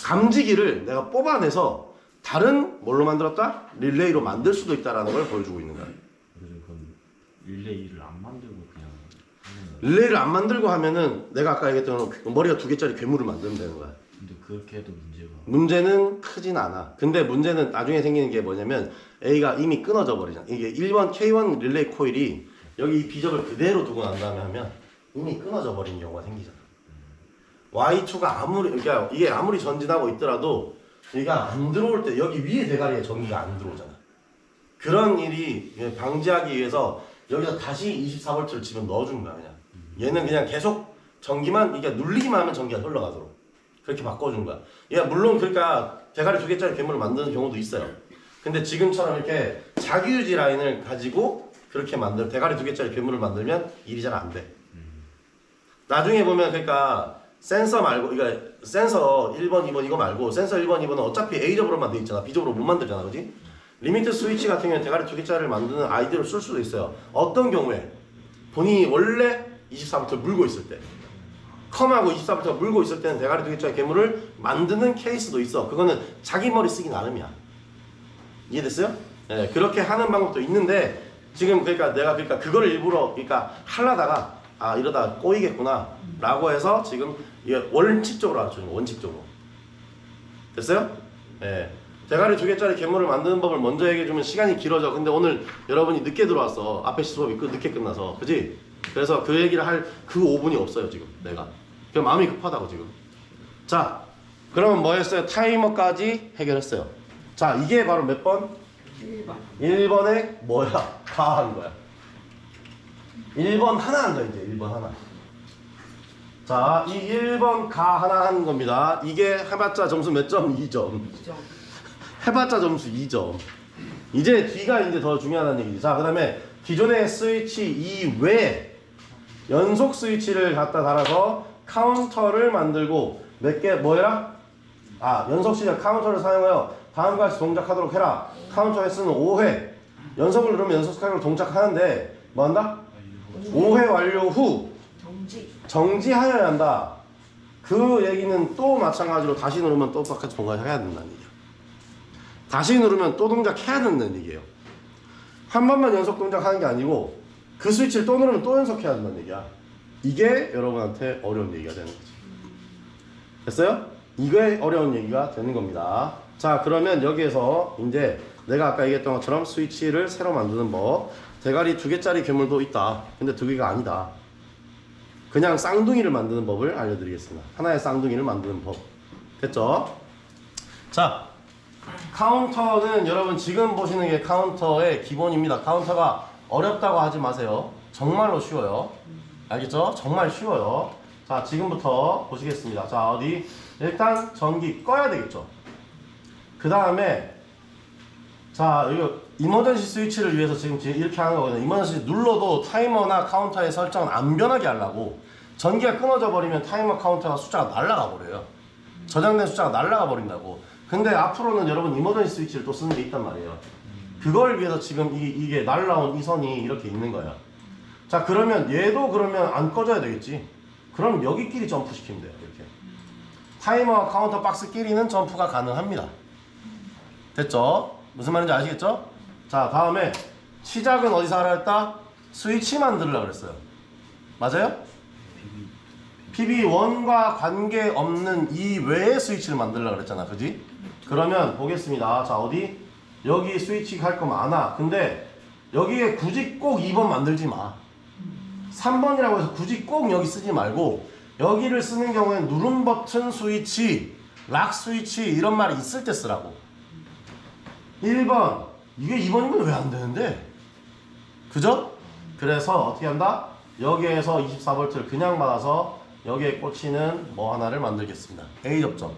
감지기를 내가 뽑아내서 다른 뭘로 만들었다? 릴레이로 만들 수도 있다라는 걸 보여주고 있는 거야. 그래서 그럼 릴레이를 안 만들고 그냥 하면. 릴레이를 안 만들고 하면은 내가 아까 얘기했던 머리가 2개짜리 괴물을 만들면 되는 거야. 근데 그렇게 해도 문제가. 문제는 크진 않아. 근데 문제는 나중에 생기는 게 뭐냐면 A가 이미 끊어져 버리잖아. 이게 1번 K1 릴레이 코일이 여기 이 비접을 그대로 두고 난 다음에 하면 이미 끊어져 버린 경우가 생기잖아. Y2가 아무리, 그러니까 이게 아무리 전진하고 있더라도 얘가 안 들어올 때 여기 위에 대가리에 전기가 안 들어오잖아. 그런 일이 방지하기 위해서 여기서 다시 24V를 집어 넣어준 거야. 그냥 얘는 그냥 계속 전기만, 이게 눌리기만 하면 전기가 흘러가도록 그렇게 바꿔준 거야. 얘가 물론 그러니까 대가리 2개짜리 괴물을 만드는 경우도 있어요. 근데 지금처럼 이렇게 자기유지 라인을 가지고 그렇게 대가리 2개짜리 괴물을 만들면 일이 잘 안 돼. 나중에 보면 그러니까 센서 말고, 그러니까 센서 1번, 2번 이거 말고 센서 1번, 2번은 어차피 A접으로만 돼 있잖아. B접으로 못 만들잖아. 그지? 리미트 스위치 같은 경우에 대가리 2개짜리를 만드는 아이디어를 쓸 수도 있어요. 어떤 경우에? 본인이 원래 24V 물고 있을 때, 컴하고 24V 물고 있을 때는 대가리 2개짜리 괴물을 만드는 케이스도 있어. 그거는 자기 머리 쓰기 나름이야. 이해됐어요? 네, 그렇게 하는 방법도 있는데 지금 그러니까 그거를 일부러 하려다가 아 이러다 꼬이겠구나 라고 해서 지금 이게 원칙적으로 알려주는 거예요. 원칙적으로. 됐어요? 네. 대가리 2개짜리 괴물을 만드는 법을 먼저 얘기해주면 시간이 길어져. 근데 오늘 여러분이 늦게 들어왔어. 앞에 수업이 늦게 끝나서. 그지? 그래서 그 얘기를 할 그 5분이 없어요 지금 내가. 그 마음이 급하다고 지금. 자 그러면 뭐 했어요? 타이머까지 해결했어요. 자 이게 바로 몇 번? 1번에 뭐야? 가한 거야. 1번 하나 한 거야 이제. 1번 하나. 자, 이 1번 가 하나 하는 겁니다. 이게 해봤자 점수 몇 점? 2점. 해봤자 점수 2점. 이제 뒤가 이제 더 중요하다는 얘기지. 자, 그 다음에 기존의 스위치 이외에 연속 스위치를 갖다 달아서 카운터를 만들고 몇 개 뭐해라? 아, 연속 시작 카운터를 사용하여 다음과 같이 동작하도록 해라. 카운터 횟수는 5회. 연속을 누르면 연속 스카이로 동작하는데 뭐 한다? 5회 완료 후 정지하여야 한다. 그 얘기는 또 마찬가지로 다시 누르면 또 똑같이 동작해야 된다는 얘기야. 다시 누르면 또 동작해야 된다는 얘기예요. 한 번만 연속 동작하는 게 아니고 그 스위치를 또 누르면 또 연속해야 된다는 얘기야. 이게 여러분한테 어려운 얘기가 되는 거지. 됐어요? 이게 어려운 얘기가 되는 겁니다. 자, 그러면 여기에서 이제 내가 아까 얘기했던 것처럼 스위치를 새로 만드는 법. 대가리 2개짜리 괴물도 있다. 근데 2개가 아니다. 그냥 쌍둥이를 만드는 법을 알려드리겠습니다. 하나의 쌍둥이를 만드는 법. 됐죠? 자, 카운터는 여러분 지금 보시는 게 카운터의 기본입니다. 카운터가 어렵다고 하지 마세요. 정말로 쉬워요. 알겠죠? 정말 쉬워요. 자, 지금부터 보시겠습니다. 자, 어디? 일단 전기 꺼야 되겠죠? 그 다음에 자, 이거 이머전시 스위치를 위해서 지금 이렇게 하는 거거든요. 이머전시 눌러도 타이머나 카운터의 설정은 안 변하게 하려고. 전기가 끊어져 버리면 타이머 카운터가 숫자가 날아가 버려요. 저장된 숫자가 날아가 버린다고. 근데 앞으로는 여러분 이머전시 스위치를 또 쓰는 게 있단 말이에요. 그걸 위해서 지금 이게 날라온 이 선이 이렇게 있는 거야. 자, 그러면 얘도 그러면 안 꺼져야 되겠지. 그럼 여기끼리 점프 시키면 돼요. 이렇게 타이머와 카운터 박스끼리는 점프가 가능합니다. 됐죠? 무슨 말인지 아시겠죠? 자, 다음에 시작은 어디서 하라 했다? 스위치 만들으려고 그랬어요. 맞아요? PB1과 관계없는 이 외의 스위치를 만들려고 그랬잖아. 그지? 그러면 보겠습니다. 자, 어디? 여기 스위치 할 거 많아. 근데 여기에 굳이 꼭 2번 만들지 마. 3번이라고 해서 굳이 꼭 여기 쓰지 말고 여기를 쓰는 경우엔 누른 버튼 스위치, 락 스위치 이런 말이 있을 때 쓰라고. 1번. 이게 2번이면 왜 안 되는데? 그죠? 그래서 어떻게 한다? 여기에서 24V를 그냥 받아서 여기에 꽂히는 뭐 하나를 만들겠습니다. A 접점.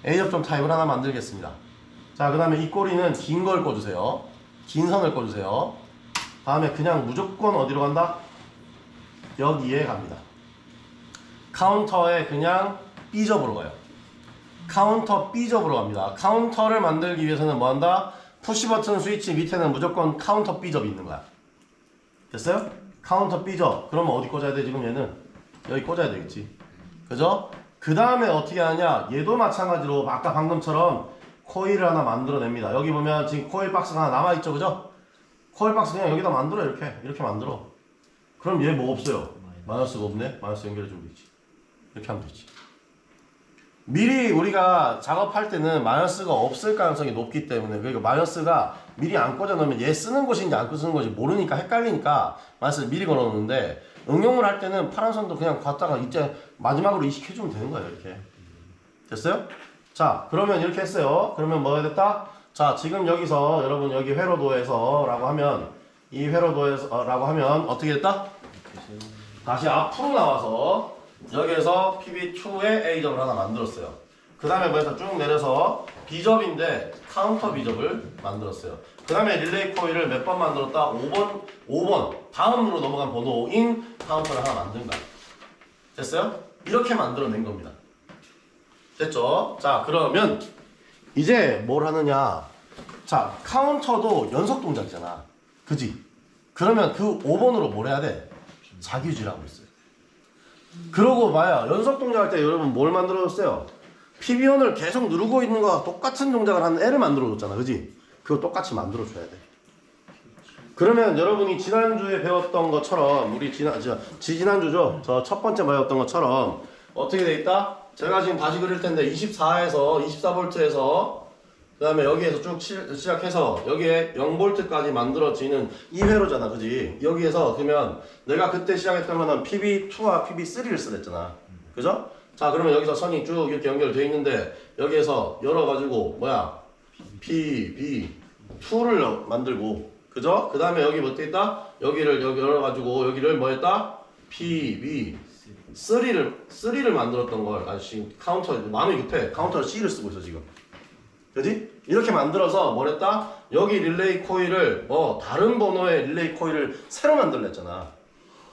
A 접점 타입을 하나 만들겠습니다. 자, 그 다음에 이 꼬리는 긴 걸 꽂으세요. 긴 선을 꽂으세요. 다음에 그냥 무조건 어디로 간다? 여기에 갑니다. 카운터에 그냥 B접으로 가요. 카운터 B접으로 갑니다. 카운터를 만들기 위해서는 뭐 한다? 푸시 버튼 스위치 밑에는 무조건 카운터 B접이 있는 거야. 됐어요? 카운터 B접. 그러면 어디 꽂아야 돼? 지금 얘는 여기 꽂아야 되겠지. 그죠? 그 다음에 어떻게 하냐? 얘도 마찬가지로 아까 방금처럼 코일을 하나 만들어냅니다. 여기 보면 지금 코일 박스가 하나 남아있죠, 그죠? 코일 박스 그냥 여기다 만들어. 이렇게 만들어. 그럼 얘 뭐 없어요? 마이너스가 없네? 마이너스 연결해주면 되지. 이렇게 하면 되지. 미리 우리가 작업할 때는 마이너스가 없을 가능성이 높기 때문에, 그러니까 마이너스가 미리 안 꽂아 놓으면 얘 쓰는 곳인지 안 쓰는 곳인지 모르니까 헷갈리니까 마이너스를 미리 걸어 놓는데, 응용을 할 때는 파란 선도 그냥 갖다가 이제 마지막으로 이식해주면 되는 거예요. 이렇게. 됐어요? 자, 그러면 이렇게 했어요. 그러면 뭐가 됐다? 자, 지금 여기서 여러분 여기 회로도에서 라고 하면, 이 회로도에서 라고 하면 어떻게 됐다? 다시 앞으로 나와서 여기에서 PB2의 A접을 하나 만들었어요. 그 다음에 뭐해서 쭉 내려서 B접인데 카운터 B접을 만들었어요. 그 다음에 릴레이 코일을 몇 번 만들었다? 5번 다음으로 넘어간 번호인 카운터를 하나 만든 거야. 됐어요? 이렇게 만들어낸 겁니다. 됐죠? 자, 그러면 이제 뭘 하느냐? 자, 카운터도 연속 동작이잖아. 그지? 그러면 그 5번으로 뭘 해야 돼? 자기유지라고 있어요. 그러고 봐야 연속 동작할 때 여러분 뭘 만들어줬어요? PB1을 계속 누르고 있는 거와 똑같은 동작을 하는 애를 만들어줬잖아. 그지? 그거 똑같이 만들어줘야 돼. 그러면 여러분이 지난주에 배웠던 것처럼, 우리 지난주죠? 저 첫 번째 배웠던 것처럼 어떻게 돼 있다? 제가 지금 다시 그릴 텐데 24에서 24V에서 그 다음에 여기에서 쭉 시작해서 여기에 0V까지 만들어지는 이 회로잖아. 그지? 여기에서 그러면 내가 그때 시작했던 거는 PB2와 PB3를 쓰랬잖아. 그죠? 자, 그러면 여기서 선이 쭉 이렇게 연결되어 있는데 여기에서 열어가지고 뭐야? PB2를 만들고, 그죠? 그 다음에 여기 뭐 있다? 여기를 여기 열어가지고 여기를 뭐 했다? PB3를 만들었던 걸, 아, 지금 카운터 마음이 급해. 카운터를 C를 쓰고 있어 지금. 그지? 이렇게 만들어서 뭘 했다? 여기 릴레이 코일을 다른 번호의 릴레이 코일을 새로 만들랬잖아.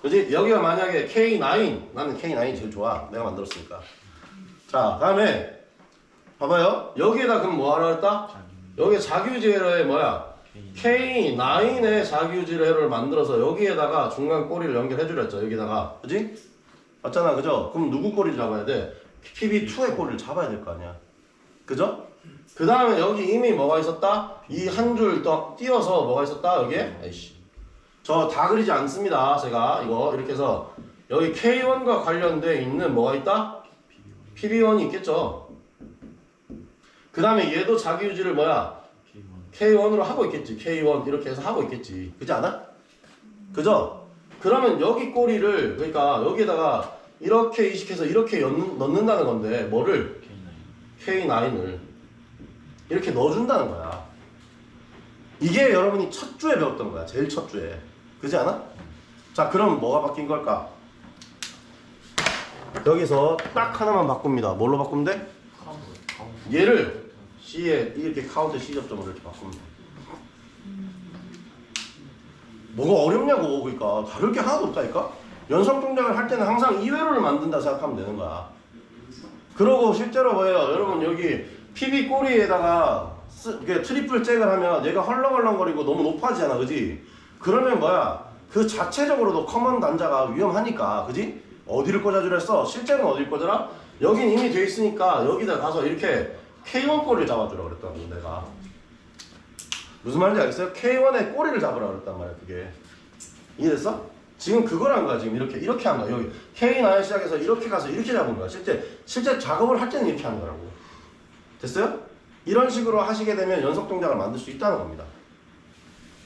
그지? 여기가 만약에 K9, 나는 K9이 제일 좋아. 내가 만들었으니까. 자, 다음에 봐봐요. 여기에다 그럼 뭐 하라 했다? 여기 자기유지 회로에 뭐야? K9의 자기유지 회로를 만들어서 여기에다가 중간 꼬리를 연결해주려 했죠. 여기다가. 그지? 맞잖아. 그죠? 그럼 누구 꼬리를 잡아야 돼? PB2의 꼬리를 잡아야 될 거 아니야. 그죠? 그 다음에 여기 이미 뭐가 있었다? 이 한 줄 더 띄어서 뭐가 있었다? 여기에? 아이씨. 저 다 그리지 않습니다. 제가 이거 이렇게 해서 여기 K1과 관련돼 있는 뭐가 있다? PB1이 있겠죠. 그 다음에 얘도 자기 유지를 뭐야? K1으로 하고 있겠지. K1 이렇게 해서 하고 있겠지. 그지 않아? 그죠? 그러면 여기 꼬리를, 그러니까 여기에다가 이렇게 이식해서 이렇게 넣는다는 건데 뭐를? K9을 이렇게 넣어준다는 거야. 이게 여러분이 첫 주에 배웠던 거야. 제일 첫 주에. 그지 않아? 자, 그럼 뭐가 바뀐 걸까? 여기서 딱 하나만 바꿉니다. 뭘로 바꾸면 돼? 얘를 C에 이렇게 카운트 C 접점으로 이렇게 바꾸면 돼. 뭐가 어렵냐고. 그러니까 다를 게 하나도 없다니까? 연속 동작을 할 때는 항상 이 회로를 만든다 생각하면 되는 거야. 그러고 실제로 뭐예요? 여러분 여기 PB 꼬리에다가 트리플 잭을 하면 얘가 헐렁헐렁거리고 너무 높아지잖아. 그지? 그러면 뭐야? 그 자체적으로도 커먼 단자가 위험하니까. 그지? 어디를 꽂아주려 했어? 실제로는 어디를 꽂아라? 여긴 이미 돼 있으니까 여기다 가서 이렇게 K1 꼬리를 잡아주라 그랬단 말이야 내가. 무슨 말인지 알겠어요? K1의 꼬리를 잡으라 그랬단 말이야 그게. 이해됐어? 지금 그걸 한 거야. 지금 이렇게 한 거야. 여기 K9 시작해서 이렇게 가서 이렇게 잡은 거야. 실제 작업을 할 때는 이렇게 하는 거라고. 됐어요? 이런 식으로 하시게 되면 연속 동작을 만들 수 있다는 겁니다.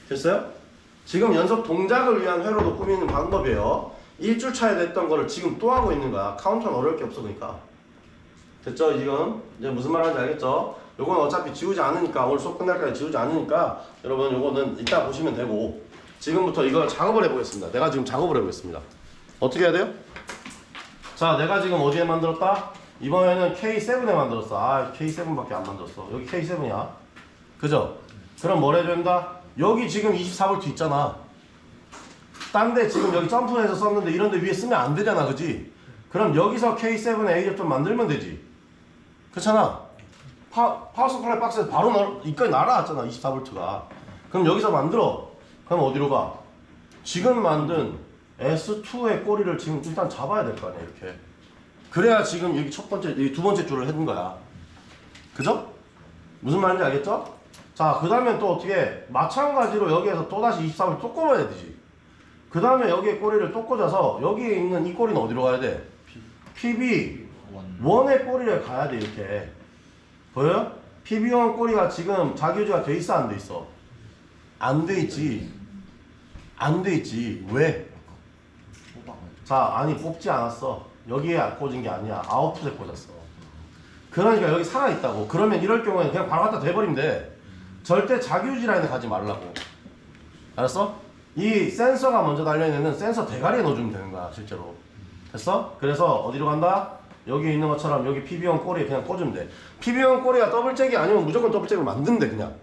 됐어요? 지금 연속 동작을 위한 회로도 꾸미는 방법이에요. 1주차에 됐던 거를 지금 또 하고 있는 거야. 카운터는 어려울 게 없어 그러니까. 됐죠? 지금 이제 무슨 말 하는지 알겠죠? 요건 어차피 지우지 않으니까 오늘 수업 끝날까지 지우지 않으니까 여러분 요거는 이따 보시면 되고 지금부터 이걸 작업을 해보겠습니다. 내가 지금 작업을 해보겠습니다. 어떻게 해야 돼요? 자, 내가 지금 어디에 만들었다? 이번에는 K7에 만들었어. 아, K7밖에 안 만들었어. 여기 K7이야. 그죠? 그럼 뭘 해줘야 된다? 여기 지금 24V 있잖아. 딴 데 지금 여기 점프해서 썼는데 이런 데 위에 쓰면 안 되잖아. 그지? 그럼 여기서 K7에 A를 좀 만들면 되지. 그렇잖아. 파워 서플라이 박스에서 바로 이까지 날아왔잖아. 24V가. 그럼 여기서 만들어. 그럼 어디로 가? 지금 만든 S2의 꼬리를 지금 일단 잡아야 될 거 아니야. 이렇게. 그래야 지금 여기 첫 번째, 여기 두 번째 줄을 해둔 거야. 그죠? 무슨 말인지 알겠죠? 자, 그 다음에 또 어떻게 마찬가지로 여기에서 또다시 24를 또 꼽아야 되지. 그 다음에 여기에 꼬리를 또 꽂아서 여기에 있는 이 꼬리는 어디로 가야 돼? PB1의 꼬리를 가야 돼. 이렇게 보여요? PB1 꼬리가 지금 자기유지가 돼 있어 안 돼 있어? 안 돼 있지. 안 돼 있지. 왜? 자, 아니 뽑지 않았어. 여기에 꽂은 게 아니야. 아웃풋에 꽂았어. 그러니까 여기 살아있다고. 그러면 이럴 경우에는 그냥 바로 갖다 대버리면 돼. 절대 자기유지 라인에 가지 말라고. 알았어? 이 센서가 먼저 달려있는 애는 센서 대가리에 넣어주면 되는 거야 실제로. 됐어? 그래서 어디로 간다? 여기 있는 것처럼 여기 PB1 꼬리에 그냥 꽂으면 돼. PB1 꼬리가 더블잭이 아니면 무조건 더블잭을 만들면 돼 그냥.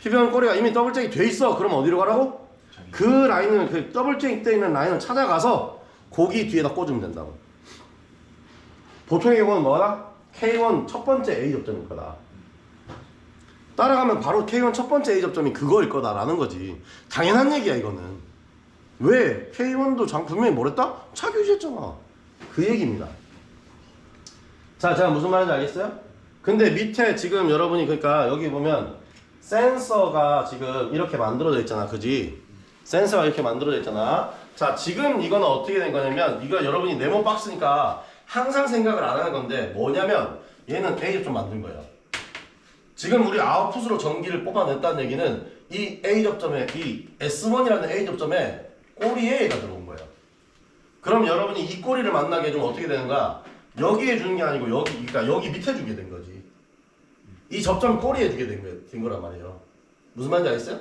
PB1 꼬리가 이미 더블잭이 돼 있어. 그럼 어디로 가라고? 그 라인을, 그 더블잭 돼 있는 라인을 찾아가서 고기 뒤에다 꽂으면 된다고. 보통의 경우는 뭐다? K1 첫 번째 A 접점일 거다. 따라가면 바로 K1 첫 번째 A 접점이 그거일 거다라는 거지. 당연한 얘기야 이거는. 왜? K1도 분명히 뭐랬다? 자기유지했잖아. 그 얘기입니다. 자, 제가 무슨 말인지 알겠어요? 근데 밑에 지금 여러분이 그러니까 여기 보면 센서가 지금 이렇게 만들어져 있잖아. 그지? 센서가 이렇게 만들어져 있잖아. 자, 지금 이거는 어떻게 된 거냐면 이거 여러분이 네모 박스니까 항상 생각을 안 하는 건데 뭐냐면 얘는 A 접점 만든 거예요. 지금 우리 아웃풋으로 전기를 뽑아냈다는 얘기는 이 A 접점에 이 S1이라는 A 접점에 꼬리에 얘가 들어온 거예요. 그럼 여러분이 이 꼬리를 만나게 해주면 어떻게 되는가? 여기에 주는 게 아니고 여기, 그러니까 여기 밑에 주게 된 거지. 이 접점 꼬리에 주게 된 거란 말이에요. 무슨 말인지 알겠어요?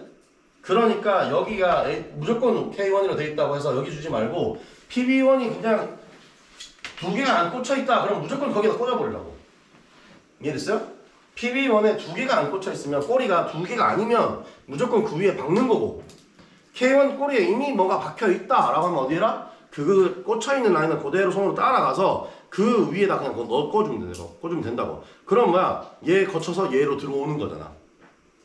그러니까 여기가 무조건 K1으로 돼 있다고 해서 여기 주지 말고 PB1이 그냥 두 개가 안 꽂혀 있다. 그럼 무조건 거기다 꽂아버리라고. 이해됐어요? PB1에 두 개가 안 꽂혀 있으면 꼬리가 두 개가 아니면 무조건 그 위에 박는 거고 K1 꼬리에 이미 뭐가 박혀 있다 라고 하면 어디 해라? 그 꽂혀 있는 라인을 그대로 손으로 따라가서 그 위에다 그냥 넣어 꽂으면 된다고. 그럼 뭐야? 얘 거쳐서 얘로 들어오는 거잖아.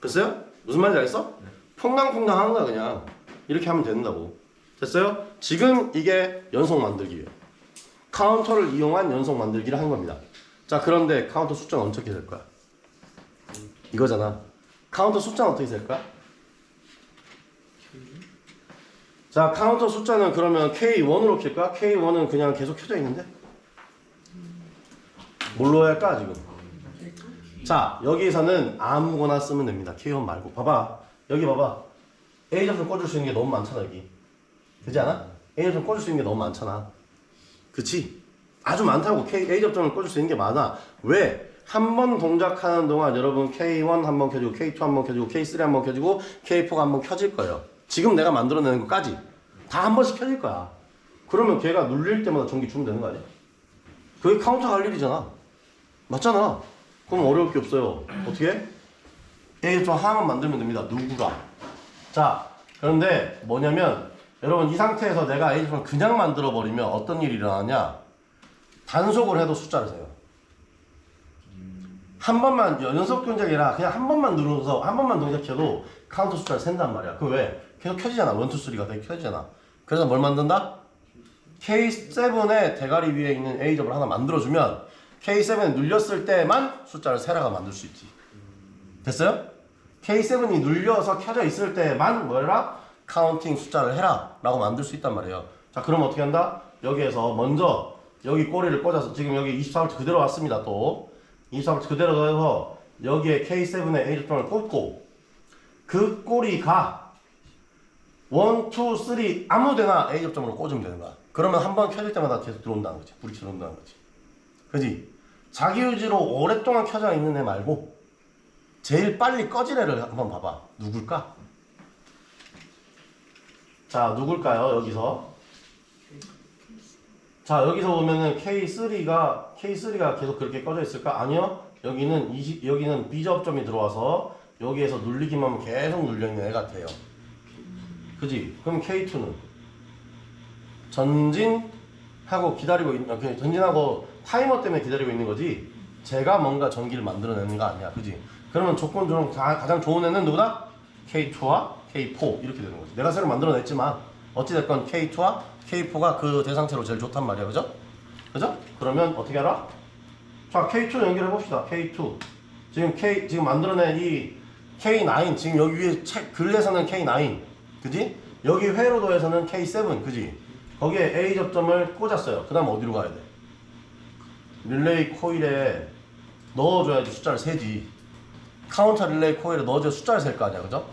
됐어요? 무슨 말인지 알겠어? 퐁당퐁당 하는 거야 그냥. 이렇게 하면 된다고. 됐어요? 지금 이게 연속 만들기예요. 카운터를 이용한 연속 만들기를 하는 겁니다. 자, 그런데 카운터 숫자는 어떻게 될 거야? 이거잖아. 카운터 숫자는 어떻게 될 거야? 자, 카운터 숫자는 그러면 K1으로 킬까? K1은 그냥 계속 켜져 있는데? 뭘로 해야 할까 지금? 자, 여기에서는 아무거나 쓰면 됩니다. K1 말고. 봐봐. 여기 봐봐. A 접점 꽂을 수 있는 게 너무 많잖아 여기. 그렇지 않아? A 접점 꽂을 수 있는 게 너무 많잖아. 그치? 아주 많다고. A 접점을 꽂을 수 있는 게 많아. 왜? 한 번 동작하는 동안 여러분 K1 한번 켜주고 K2 한번 켜주고 K3 한번 켜주고 K4가 한번 켜질 거예요. 지금 내가 만들어내는 것까지 다 한 번씩 켜질 거야. 그러면 걔가 눌릴 때마다 전기 주면 되는 거 아니야? 그게 카운터 갈 일이잖아. 맞잖아. 그럼 어려울 게 없어요. 어떻게? A 접점 하나만 만들면 됩니다. 누구가? 자, 그런데 뭐냐면 여러분 이 상태에서 내가 A 접점을 그냥 만들어 버리면 어떤 일이 일어나냐? 단속을 해도 숫자를 세요. 한 번만 연속 동작이라 그냥 한 번만 눌러서 한 번만 동작해도 카운터 숫자를 센단 말이야. 그 왜? 계속 켜지잖아. 1, 2, 3가 되게 켜지잖아. 그래서 뭘 만든다? K7의 대가리 위에 있는 A 접을 하나 만들어주면 K7에 눌렸을 때만 숫자를 세라가 만들 수 있지. 됐어요? K7이 눌려서 켜져 있을 때만 뭐라? 카운팅 숫자를 해라 라고 만들 수 있단 말이에요. 자, 그럼 어떻게 한다? 여기에서 먼저 여기 꼬리를 꽂아서 지금 여기 24V 그대로 왔습니다. 또 24V 그대로 넣어서 여기에 K7의 A점을 꽂고 그 꼬리가 1, 2, 3 아무데나 A접점으로 꽂으면 되는 거야. 그러면 한 번 켜질 때마다 계속 들어온다는 거지. 불이 들어온다는 거지. 그지? 자기 의지로 오랫동안 켜져 있는 애 말고 제일 빨리 꺼진 애를 한번 봐봐. 누굴까? 자, 누굴까요? 여기서. 자, 여기서 보면은 K3가 계속 그렇게 꺼져 있을까? 아니요. 여기는 B접점이 들어와서 여기에서 눌리기만 하면 계속 눌려있는 애 같아요. 그지? 그럼 K2는 전진하고 기다리고 있는, 전진하고 타이머 때문에 기다리고 있는 거지 제가 뭔가 전기를 만들어내는 거 아니야. 그지? 그러면 조건 중 가장 좋은 애는 누구다? K2와 K4 이렇게 되는 거지. 내가 새로 만들어냈지만 어찌됐건 K2와 K4가 그 대상체로 제일 좋단 말이야. 그죠? 그죠? 그러면 어떻게 알아? 자, K2 연결해 봅시다. K2 지금 만들어낸 이 K9 지금 여기 위에 글에서는 K9 그지? 여기 회로도에서는 K7 그지? 거기에 A 접점을 꽂았어요. 그 다음 어디로 가야 돼? 릴레이 코일에 넣어줘야지 숫자를 세지. 카운터 릴레이 코일에 넣어줘야 숫자를 셀 거 아니야. 그죠?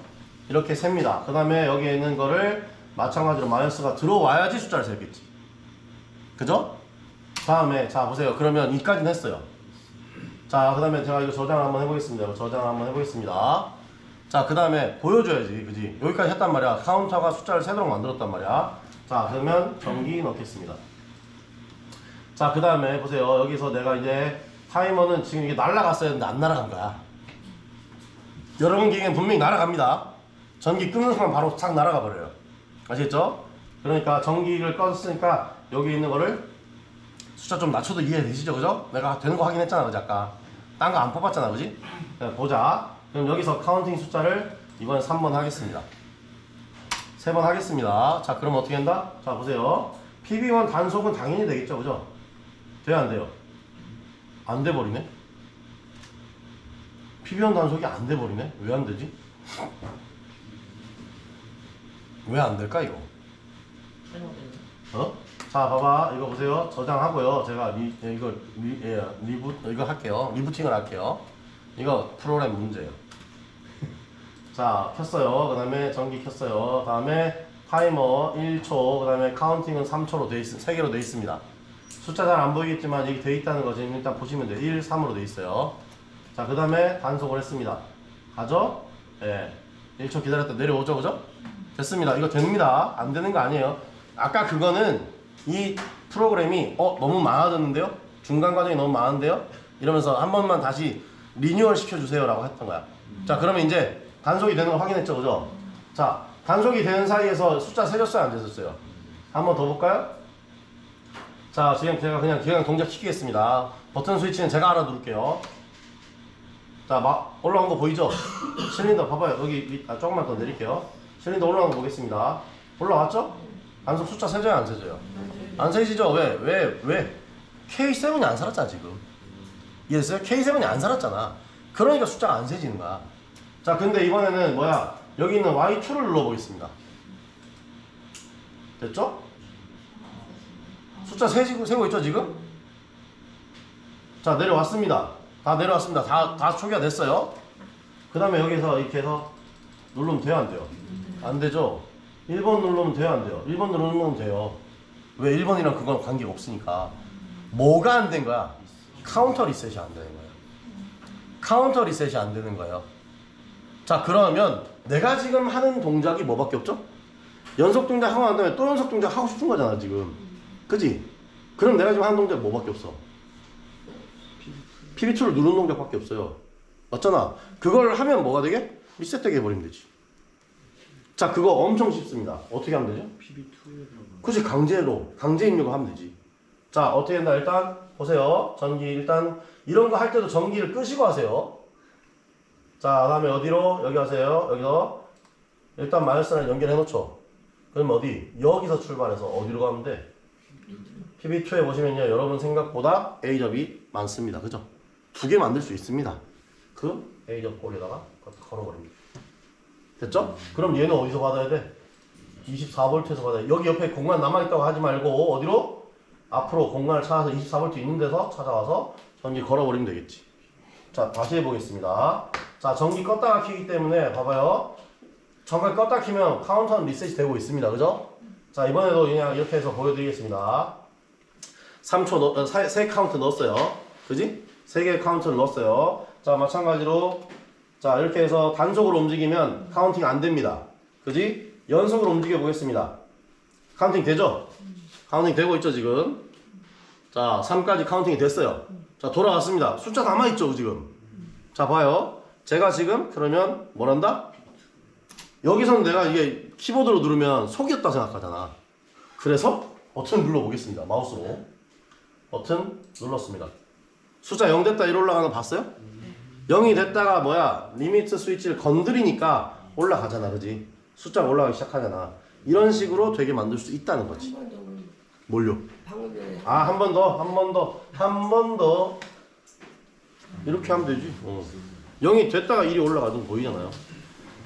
이렇게 셉니다. 그 다음에 여기에 있는 거를 마찬가지로 마이너스가 들어와야지 숫자를 세겠지. 그죠? 다음에 자 보세요. 그러면 이까지는 했어요. 자, 그 다음에 제가 이거 저장을 한번 해보겠습니다. 저장을 한번 해보겠습니다. 자, 그 다음에 보여줘야지. 그지? 여기까지 했단 말이야. 카운터가 숫자를 세도록 만들었단 말이야. 자, 그러면 전기 넣겠습니다. 자, 그 다음에 보세요. 여기서 내가 이제 타이머는 지금 이게 날아갔어야 했는데 안 날아간 거야. 여러분 기계는 분명히 날아갑니다. 전기 끊는 순간 바로 싹 날아가 버려요. 아시겠죠? 그러니까 전기를 꺼졌으니까 여기 있는 거를 숫자 좀 낮춰도 이해되시죠? 그죠? 내가 되는 거 확인했잖아. 그지? 아까 딴 거 안 뽑았잖아. 그지? 보자. 그럼 여기서 카운팅 숫자를 이번에 3번 하겠습니다. 3번 하겠습니다. 자, 그럼 어떻게 한다? 자, 보세요. PB1 단속은 당연히 되겠죠. 그죠? 돼요? 안 돼요? 안 돼버리네? PB1 단속이 안 돼버리네? 왜 안 되지? 왜 안 될까, 이거? 어? 자, 봐봐. 이거 보세요. 저장하고요. 제가 이거 할게요. 리부팅을 할게요. 이거 프로그램 문제예요. 자, 켰어요. 그 다음에 전기 켰어요. 그 다음에 타이머 1초, 그 다음에 카운팅은 3초로 돼 있습니다. 3개로 돼 있습니다. 숫자 잘 안 보이겠지만 여기 돼 있다는 거 지금 일단 보시면 돼요. 1, 3으로 돼 있어요. 자, 그 다음에 단속을 했습니다. 가죠? 예. 1초 기다렸다 내려오죠, 그죠? 됐습니다. 이거 됩니다. 안 되는 거 아니에요. 아까 그거는 이 프로그램이 너무 많아졌는데요? 중간 과정이 너무 많은데요? 이러면서 한 번만 다시 리뉴얼 시켜주세요 라고 했던 거야. 자, 그러면 이제 단속이 되는 거 확인했죠, 그죠? 자, 단속이 되는 사이에서 숫자 세졌어요, 안 세졌어요? 한 번 더 볼까요? 자, 지금 제가 그냥 동작 시키겠습니다. 버튼 스위치는 제가 알아 누를게요. 자, 막 올라온 거 보이죠? 실린더 봐봐요. 여기 조금만 더 내릴게요. 실린더 올라온 거 보겠습니다. 올라왔죠? 단속 숫자 세져요, 안 세져요? 안 세지죠? 왜? K7이 안 살았잖아, 지금. 이해됐어요? K7이 안 살았잖아. 그러니까 숫자가 안 세지는 거야. 자, 근데 이번에는 뭐야? 여기 있는 Y2를 눌러보겠습니다. 됐죠? 숫자 세고 있죠, 지금? 자, 내려왔습니다. 다 내려왔습니다. 다 초기화 됐어요. 그 다음에 여기서 이렇게 해서 누르면 돼요, 안 돼요? 안 되죠? 1번 누르면 돼요, 안 돼요? 1번 누르면 돼요. 왜? 1번이랑 그건 관계가 없으니까. 뭐가 안 된 거야? 카운터 리셋이 안 되는 거예요. 카운터 리셋이 안 되는 거예요. 자, 그러면 내가 지금 하는 동작이 뭐밖에 없죠? 연속 동작 하고 난 다음에 또 연속 동작 하고 싶은 거잖아, 지금. 그지? 그럼 내가 지금 하는 동작 뭐밖에 없어? PB2를 누르는 동작밖에 없어요. 맞잖아. 그걸 하면 뭐가 되게? 리셋되게 해버리면 되지. 자, 그거 엄청 쉽습니다. 어떻게 하면 되죠? PB2에다가 그치, 강제 입력을 하면 되지. 자, 어떻게 한다? 일단 보세요. 전기 일단 이런 거 할 때도 전기를 끄시고 하세요. 자, 그 다음에 어디로? 여기 하세요. 여기서 일단 마이너스랑 연결해 놓죠. 그럼 어디? 여기서 출발해서 어디로 가면 돼? PB2에 보시면요, 여러분 생각보다 A접이 많습니다. 그죠? 2개 만들 수 있습니다. 그 A접 꼴에다가 걸어버립니다. 됐죠? 그럼 얘는 어디서 받아야 돼? 24V에서 받아야 돼. 여기 옆에 공간 남아있다고 하지 말고 어디로? 앞으로 공간을 찾아서 24V 있는 데서 찾아와서 전기 걸어버리면 되겠지. 자, 다시 해보겠습니다. 자, 전기 껐다가 켜기 때문에 봐봐요. 전기 껐다 켜면 카운터는 리셋이 되고 있습니다. 그죠? 자, 이번에도 그냥 이렇게 해서 보여드리겠습니다. 3초 3 카운트 넣었어요. 그지? 3개의 카운트를 넣었어요. 자, 마찬가지로 자, 이렇게 해서 단속으로 움직이면 카운팅 안 됩니다. 그지? 연속으로 움직여 보겠습니다. 카운팅 되죠? 카운팅 되고 있죠, 지금? 자, 3까지 카운팅이 됐어요. 자, 돌아왔습니다. 숫자 남아있죠, 지금? 자, 봐요. 제가 지금 그러면 뭘 한다? 여기서는 내가 이게 키보드로 누르면 속이었다 생각하잖아. 그래서 버튼 눌러보겠습니다. 마우스로. 버튼 눌렀습니다. 숫자 0 됐다 1 올라가는 거 봤어요? 0이 됐다가 뭐야? 리미트 스위치를 건드리니까 올라가잖아. 그지? 숫자가 올라가기 시작하잖아. 이런 식으로 되게 만들 수 있다는 거지. 한 번 더. 뭘요? 방금 전에. 아, 한 번 더, 한 번 더, 한 번 더. 이렇게 하면 되지. 0이 됐다가 1이 올라가는 거 보이잖아요.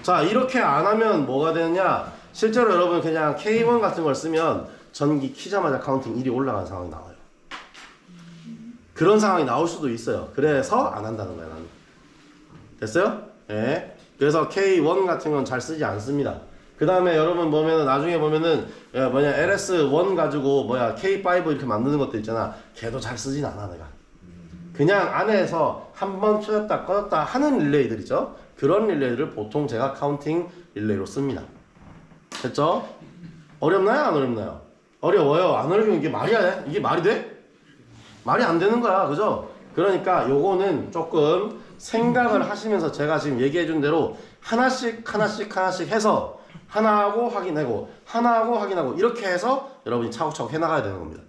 자, 이렇게 안 하면 뭐가 되느냐? 실제로 여러분 그냥 K1 같은 걸 쓰면 전기 키자마자 카운팅 1이 올라가는 상황이 나와요. 그런 상황이 나올 수도 있어요. 그래서 안 한다는 거야, 나는. 됐어요? 예. 그래서 K1 같은 건 잘 쓰지 않습니다. 그 다음에 여러분 보면은 나중에 보면은 LS1 가지고 K5 이렇게 만드는 것들 있잖아. 걔도 잘 쓰진 않아, 내가. 그냥 안에서 한번 켜졌다 꺼졌다 하는 릴레이들 있죠. 그런 릴레이를 보통 제가 카운팅 릴레이로 씁니다. 됐죠? 어렵나요? 안 어렵나요? 어려워요. 안 어려우면 이게 말이 돼? 이게 말이 돼? 말이 안 되는 거야. 그죠? 그러니까 요거는 조금 생각을 하시면서 제가 지금 얘기해 준 대로 하나씩 해서 하나하고 확인하고 하나하고 확인하고 이렇게 해서 여러분이 차곡차곡 해나가야 되는 겁니다.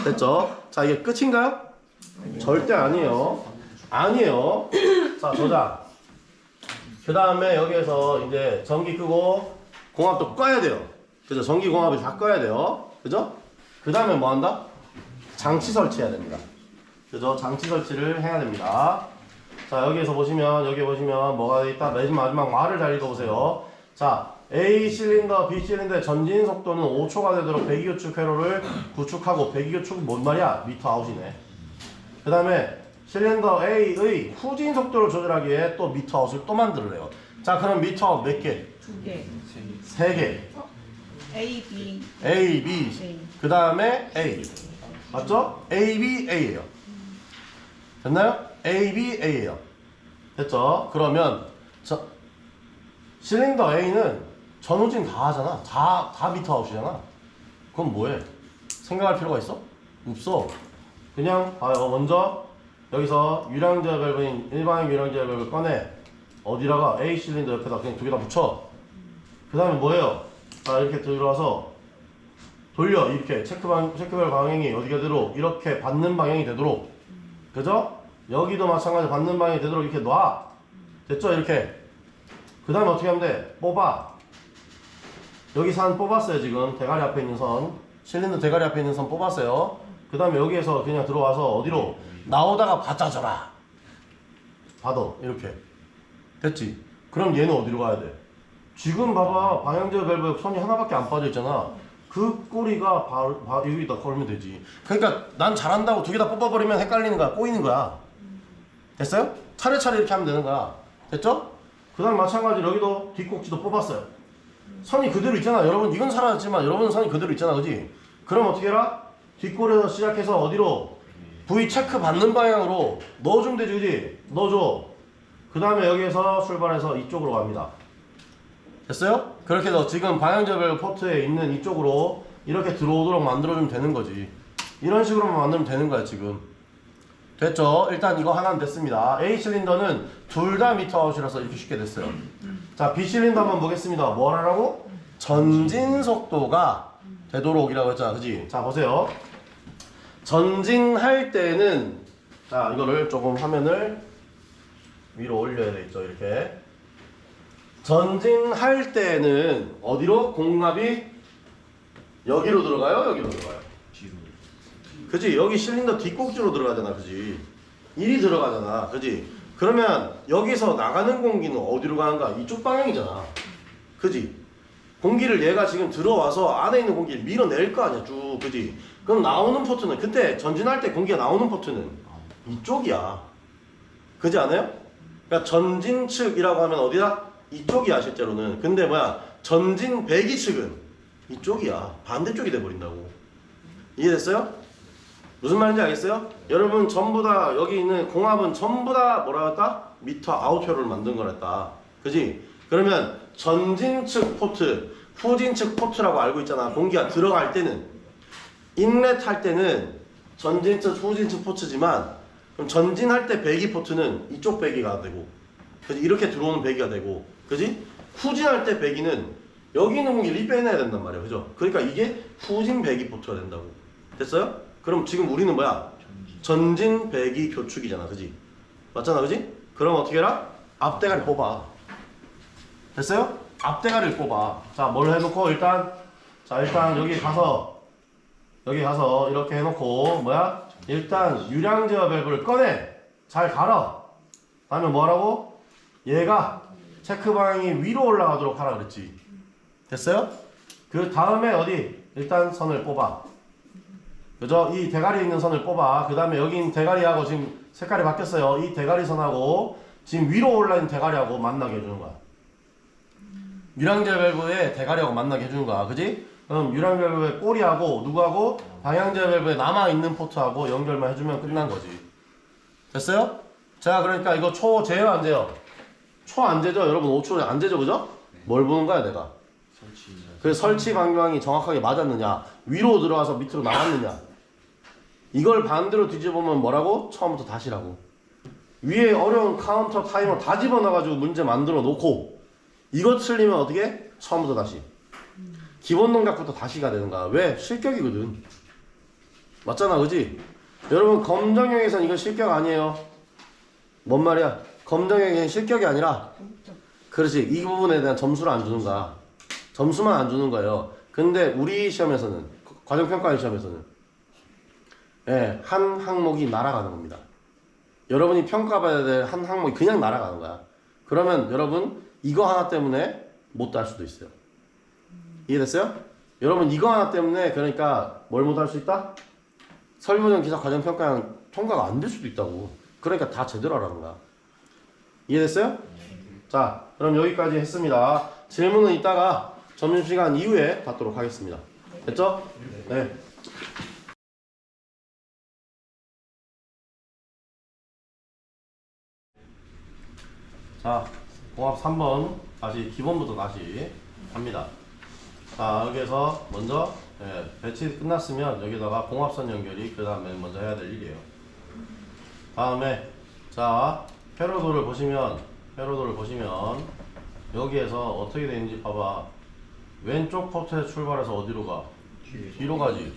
됐죠? 자, 이게 끝인가요? 절대 아니에요. 아니에요. 자, 저장. 그 다음에 여기에서 이제 전기 끄고 공합도 꺼야 돼요. 그죠? 전기 공합을 다 꺼야 돼요. 그죠? 그 다음에 뭐 한다? 장치 설치해야 됩니다. 그죠? 장치 설치를 해야 됩니다. 자, 여기에서 보시면, 여기 보시면 뭐가 있다? 맨 마지막 말을 잘 읽어보세요. 자, A 실린더, B 실린더의 전진 속도는 5초가 되도록 배기구축 회로를 구축하고, 배기구축은 뭔 말이야? 미터 아웃이네. 그 다음에 실린더 A의 후진 속도를 조절하기에 또 미터 아웃을 또 만들어내요. 자, 그럼 미터 아웃 몇 개? 2개. 3개. A, B. A, B. 그 다음에 A. 맞죠? A, B, A예요. 됐나요? A, B, A예요. 됐죠? 그러면 실린더 A는 전후진 다 하잖아. 다 미터 아웃이잖아. 그럼 뭐해? 생각할 필요가 있어? 없어. 그냥 봐요. 먼저 여기서 유량제 밸브인 일반인 유량제 밸브를 꺼내. 어디다가 A 실린더 옆에다 그냥 2개 다 붙여. 그 다음에 뭐예요? 자, 이렇게 들어와서 돌려. 이렇게 체크밸브 방향이 어디가 되도록 이렇게 받는 방향이 되도록. 그죠? 여기도 마찬가지로 받는 방향이 되도록 이렇게 놔. 됐죠? 이렇게. 그 다음에 어떻게 하면 돼? 뽑아. 여기 선 뽑았어요. 지금 대가리 앞에 있는 선, 실린더 대가리 앞에 있는 선 뽑았어요. 그 다음에 여기에서 그냥 들어와서 어디로? 나오다가 받아줘라. 받아. 이렇게. 됐지? 그럼 얘는 어디로 가야 돼? 지금 봐봐. 방향제 밸브 선이 하나밖에 안 빠져 있잖아. 그 꼬리가 여기다 걸면 되지. 그러니까 난 잘한다고 2개 다 뽑아버리면 헷갈리는 거야. 꼬이는 거야. 됐어요? 차례차례 이렇게 하면 되는 거야. 됐죠? 그 다음에 마찬가지로 여기도 뒷꼭지도 뽑았어요. 선이 그대로 있잖아. 여러분 이건 사라졌지만 여러분 선이 그대로 있잖아. 그지? 그럼 어떻게 해라? 뒷골에서 시작해서 어디로? V 체크 받는 방향으로 넣어주면 되지. 그지? 넣어줘. 그 다음에 여기에서 출발해서 이쪽으로 갑니다. 됐어요? 그렇게 해서 지금 방향제별 포트에 있는 이쪽으로 이렇게 들어오도록 만들어주면 되는 거지. 이런 식으로만 만들면 되는 거야 지금. 됐죠? 일단 이거 하나는 됐습니다. A 실린더는 둘 다 미터 아웃이라서 이렇게 쉽게 됐어요. 자, B 실린더 한번 보겠습니다. 뭘 하라고? 전진 속도가 되도록이라고 했잖아. 그지? 자, 보세요. 전진할 때는 자, 이거를 조금 화면을 위로 올려야 되겠죠. 이렇게. 전진할 때는 어디로? 공합이 여기로 들어가요? 여기로 들어가요? 뒤로. 그지? 여기 실린더 뒷꼭지로 들어가잖아, 그지? 1이 들어가잖아, 그지? 그러면 여기서 나가는 공기는 어디로 가는가? 이쪽 방향이잖아, 그지? 공기를 얘가 지금 들어와서 안에 있는 공기를 밀어낼 거 아니야, 쭉, 그지? 그럼 나오는 포트는 그때 전진할 때 공기가 나오는 포트는 이쪽이야, 그지 않아요? 그러니까 전진 측이라고 하면 어디야? 이쪽이야 실제로는. 근데 뭐야? 전진 배기 측은 이쪽이야. 반대쪽이 돼버린다고. 이해됐어요? 무슨 말인지 알겠어요? 여러분 전부 다 여기 있는 공합은 전부 다 뭐라 했다? 미터 아웃표를 만든 거랬다. 그지? 그러면 전진 측 포트, 후진 측 포트라고 알고 있잖아. 공기가 들어갈 때는 인렛 할 때는 전진 측, 후진 측 포트지만 그럼 전진할 때 배기 포트는 이쪽 배기가 되고, 그지? 이렇게 들어오는 배기가 되고, 그지? 후진할 때 배기는 여기 있는 공기를 빼내야 된단 말이야, 그죠? 그러니까 이게 후진 배기 포트가 된다고. 됐어요? 그럼 지금 우리는 뭐야? 전진 배기 교축이잖아, 그지? 맞잖아, 그지? 그럼 어떻게 해라? 앞대가리 뽑아. 됐어요? 앞대가리를 뽑아. 자, 뭘 해놓고 일단 여기 가서 이렇게 해놓고 뭐야? 일단 유량 제어 밸브를 꺼내. 잘 갈아. 다음에 뭐하라고? 얘가 체크 방향이 위로 올라가도록 하라 그랬지. 됐어요? 그 다음에 어디? 일단 선을 뽑아. 그죠? 이 대가리에 있는 선을 뽑아. 그 다음에 여기 있는 대가리하고 지금 색깔이 바뀌었어요. 이 대가리 선하고 지금 위로 올라있는 대가리하고 만나게 해주는 거야. 유량제 밸브의 대가리하고 만나게 해주는 거야. 그지? 그럼 유량제 밸브의 꼬리하고 누구하고? 방향제 밸브에 남아있는 포트하고 연결만 해주면 끝난 거지. 됐어요? 자, 그러니까 이거 초 재요 안 재요? 초 안 재죠? 여러분 5초 안 재죠? 그죠? 뭘 보는 거야 내가? 그래서 설치 방향이 정확하게 맞았느냐, 위로 들어가서 밑으로 나갔느냐, 이걸 반대로 뒤집으면 뭐라고? 처음부터 다시라고. 위에 어려운 카운터 타이머 다 집어넣어가지고 문제 만들어 놓고 이거 틀리면 어떻게? 처음부터 다시. 기본 동작부터 다시가 되는 거야. 왜? 실격이거든. 맞잖아, 그지? 여러분 검정형에선 이건 실격 아니에요. 뭔 말이야? 검정형에는 실격이 아니라, 그렇지, 이 부분에 대한 점수를 안 주는 거야. 점수만 안 주는 거예요. 근데 우리 시험에서는, 과정평가원 시험에서는 한 항목이 날아가는 겁니다. 여러분이 평가받아야 될 한 항목이 그냥 날아가는 거야. 그러면 여러분 이거 하나 때문에 못 달 수도 있어요. 이해됐어요? 여러분 이거 하나 때문에 그러니까 뭘 못 할 수 있다? 설문형 기사 과정평가원 통과가 안 될 수도 있다고. 그러니까 다 제대로 하라는 거야. 이해됐어요? 자, 그럼 여기까지 했습니다. 질문은 이따가 점심시간 이후에 받도록 하겠습니다. 됐죠? 네. 자, 공합 3번 다시 기본부터 다시 합니다. 자, 여기에서 먼저 배치 끝났으면 여기다가 공합선 연결이 그 다음에 먼저 해야 될 일이에요. 다음에 자, 회로도를 보시면 여기에서 어떻게 되는지 봐봐. 왼쪽 포트에 출발해서 어디로 가? 뒤로 가지.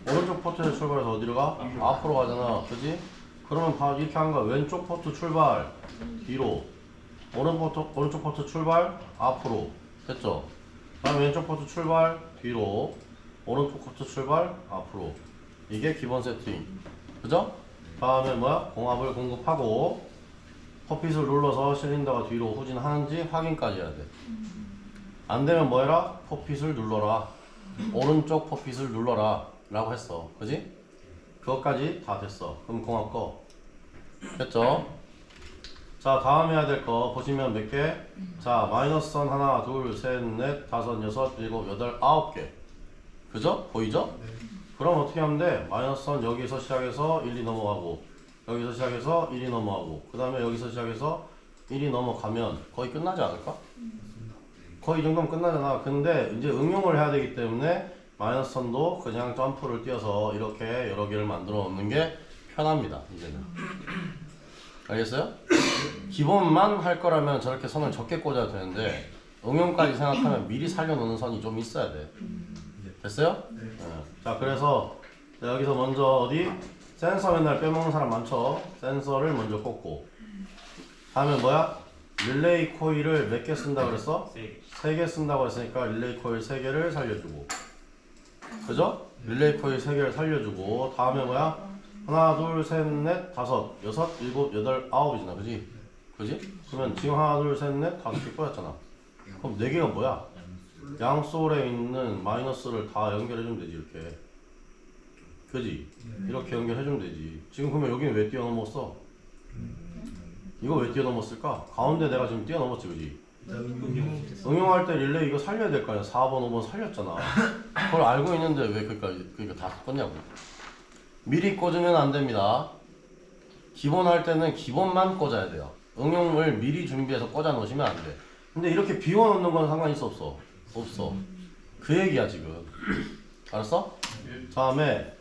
오른쪽 포트에 출발해서 어디로 가? 앞으로 가잖아, 그지? 그러면 이렇게 하는 거야. 왼쪽 포트 출발 뒤로, 오른쪽 포트 출발 앞으로. 됐죠? 다음 왼쪽 포트 출발 뒤로, 오른쪽 포트 출발 앞으로. 이게 기본 세팅, 그죠? 다음에 뭐야? 공합을 공급하고 퍼핏을 눌러서 실린더가 뒤로 후진하는지 확인까지 해야 돼. 안 되면 뭐 해라? 퍼핏을 눌러라. 오른쪽 퍼핏을 눌러라 라고 했어, 그지? 그것까지 다 됐어. 그럼 공합 꺼. 됐죠? 자, 다음 해야 될 거 보시면 몇 개? 자, 마이너스 선 하나, 둘, 셋, 넷, 다섯, 여섯, 일곱, 여덟, 아홉 개. 그죠? 보이죠? 그럼 어떻게 하면 돼? 마이너스 선 여기서 시작해서 1, 2 넘어가고, 여기서 시작해서 1이 넘어가고, 그 다음에 여기서 시작해서 1이 넘어가면 거의 끝나지 않을까? 거의 이 정도면 끝나잖아. 근데 이제 응용을 해야 되기 때문에 마이너스 선도 그냥 점프를 뛰어서 이렇게 여러 개를 만들어 놓는 게 편합니다, 이제는. 알겠어요? 기본만 할 거라면 저렇게 선을 적게 꽂아도 되는데 응용까지 생각하면 미리 살려놓는 선이 좀 있어야 돼. 됐어요? 네. 자, 그래서 여기서 먼저 어디? 센서 맨날 빼먹는 사람 많죠? 센서를 먼저 꽂고, 다음에 뭐야? 릴레이 코일을 몇 개 쓴다고 그랬어? 3개 쓴다고 했으니까 릴레이 코일 3개를 살려주고, 그죠? 릴레이 코일 3개를 살려주고 다음에 뭐야? 하나, 둘, 셋, 넷, 다섯, 여섯, 일곱, 여덟, 아홉이잖아, 그지? 그지? 그러면 지금 하나, 둘, 셋, 넷, 다섯 개 꼬였잖아. 그럼 4개가 뭐야? 양솔에 있는 마이너스를 다 연결해주면 되지, 이렇게. 그지? 이렇게 연결해주면 되지. 지금 그러면 여기는 왜 뛰어넘었어? 이거 왜 뛰어넘었을까? 가운데 내가 지금 뛰어넘었지, 그지? 응용할 때 릴레이 이거 살려야 될 거 아니야. 4번, 5번 살렸잖아. 그걸 알고 있는데 왜 그러니까 다 껐냐고. 미리 꽂으면 안 됩니다. 기본 할 때는 기본만 꽂아야 돼요. 응용을 미리 준비해서 꽂아 놓으시면 안 돼. 근데 이렇게 비워 놓는 건 상관이 없어. 없어. 그 얘기야 지금. 알았어? 다음에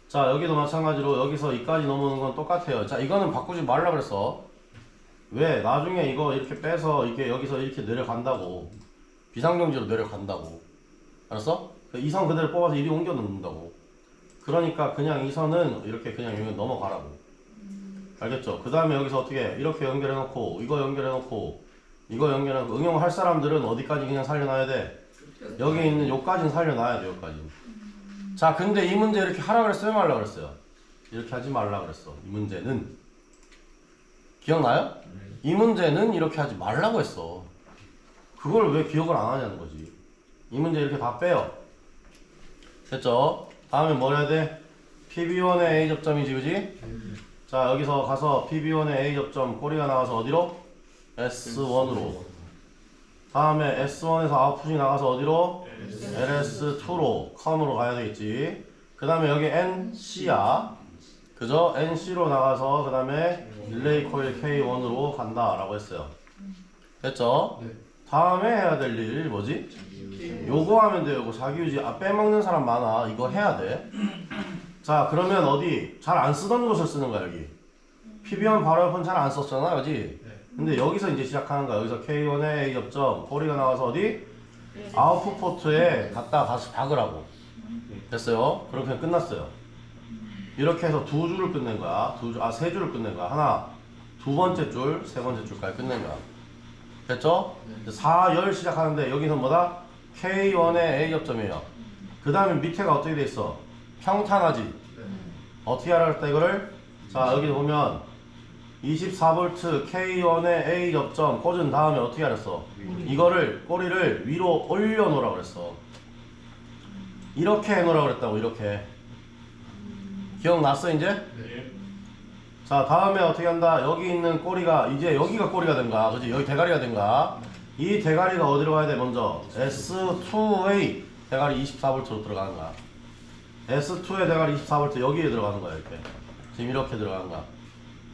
자 여기도 마찬가지로 여기서 이까지 넘어오는 건 똑같아요. 자 이거는 바꾸지 말라 그랬어. 왜? 나중에 이거 이렇게 빼서 이게 여기서 이렇게 내려간다고. 비상경지로 내려간다고. 알았어? 이 선 그대로 뽑아서 이리 옮겨 놓는다고. 그러니까 그냥 이 선은 이렇게 그냥 여기 넘어가라고. 알겠죠? 그 다음에 여기서 어떻게 해? 이렇게 연결해 놓고 이거 연결해 놓고 이거 연결해 놓고 응용할 사람들은 어디까지 그냥 살려놔야 돼? 여기 있는 요까지는 살려놔야 돼. 요까지. 자 근데 이 문제 이렇게 하라 그랬어요? 말라 그랬어요? 이렇게 하지 말라 그랬어. 이 문제는 기억나요? 이 문제는 이렇게 하지 말라고 했어. 그걸 왜 기억을 안 하냐는 거지. 이 문제 이렇게 다 빼요. 됐죠? 다음에 뭘 해야 돼? PB1의 A 접점이지, 그지? 자, 여기서 가서 PB1의 A 접점 꼬리가 나와서 어디로? S1으로. 다음에 S1에서 아웃풋이 나가서 어디로? LS2로 컴으로 가야 되겠지. 그 다음에 여기 NC야. 그죠? NC로 나가서 그 다음에 릴레이 코일 K1으로 간다 라고 했어요. 됐죠? 다음에 해야 될 일 뭐지? 요거 하면 돼요. 요거 자기유지. 아 빼먹는 사람 많아. 이거 해야 돼. 자 그러면 어디 잘 안 쓰던 것을 쓰는 거야 여기. PB1 바로 옆은 잘 안 썼잖아 그지? 근데 여기서 이제 시작하는 거야. 여기서 K1의 A 접점 꼬리가 나와서 어디? 아웃풋 포트에 갖다 다시 박으라고. 됐어요? 그렇게 끝났어요. 이렇게 해서 2줄을 끝낸 거야. 3줄을 끝낸 거야. 하나, 두 번째 줄, 세 번째 줄까지 끝낸 거야. 됐죠? 4, 열 시작하는데 여기서 뭐다? K1의 A 접점이에요. 그 다음에 밑에가 어떻게 돼 있어? 평탄하지? 어떻게 하라 그랬다 이거를? 자 여기 보면 24V K1의 A 접점 꽂은 다음에 어떻게 하랬어? 이거를 꼬리를 위로 올려놓으라 그랬어. 이렇게 해놓으라 그랬다고. 이렇게 기억났어 이제? 자 다음에 어떻게 한다? 여기 있는 꼬리가 이제 여기가 꼬리가 된가 그치? 여기 대가리가 된가? 이 대가리가 어디로 가야 돼? 먼저 S2의 대가리 24V로 들어가는 거야. S2의 대가리 24V 여기에 들어가는 거야. 이렇게 지금 이렇게 들어가는 거야.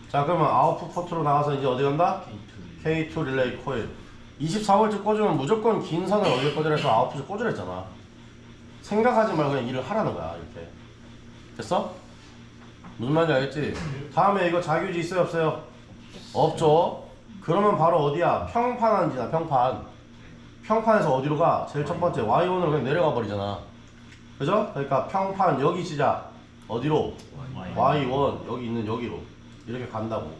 자 그러면 아웃풋 포트로 나가서 이제 어디 간다? K2 릴레이 코일 24V 꽂으면 무조건 긴 선을 어디에 꽂으래서 아웃풋을 꽂으랬잖아. 생각하지 말고 그냥 일을 하라는 거야. 이렇게 됐어? 무슨 말인지 알겠지? 다음에 이거 자유지 있어요 없어요? 없죠? 그러면 바로 어디야? 평판한지나 평판. 평판에서 어디로 가? 제일 첫 번째 Y1으로 그냥 내려가 버리잖아. 그죠? 그러니까 평판 여기 시작. 어디로? Y1 여기 있는 여기로 이렇게 간다고.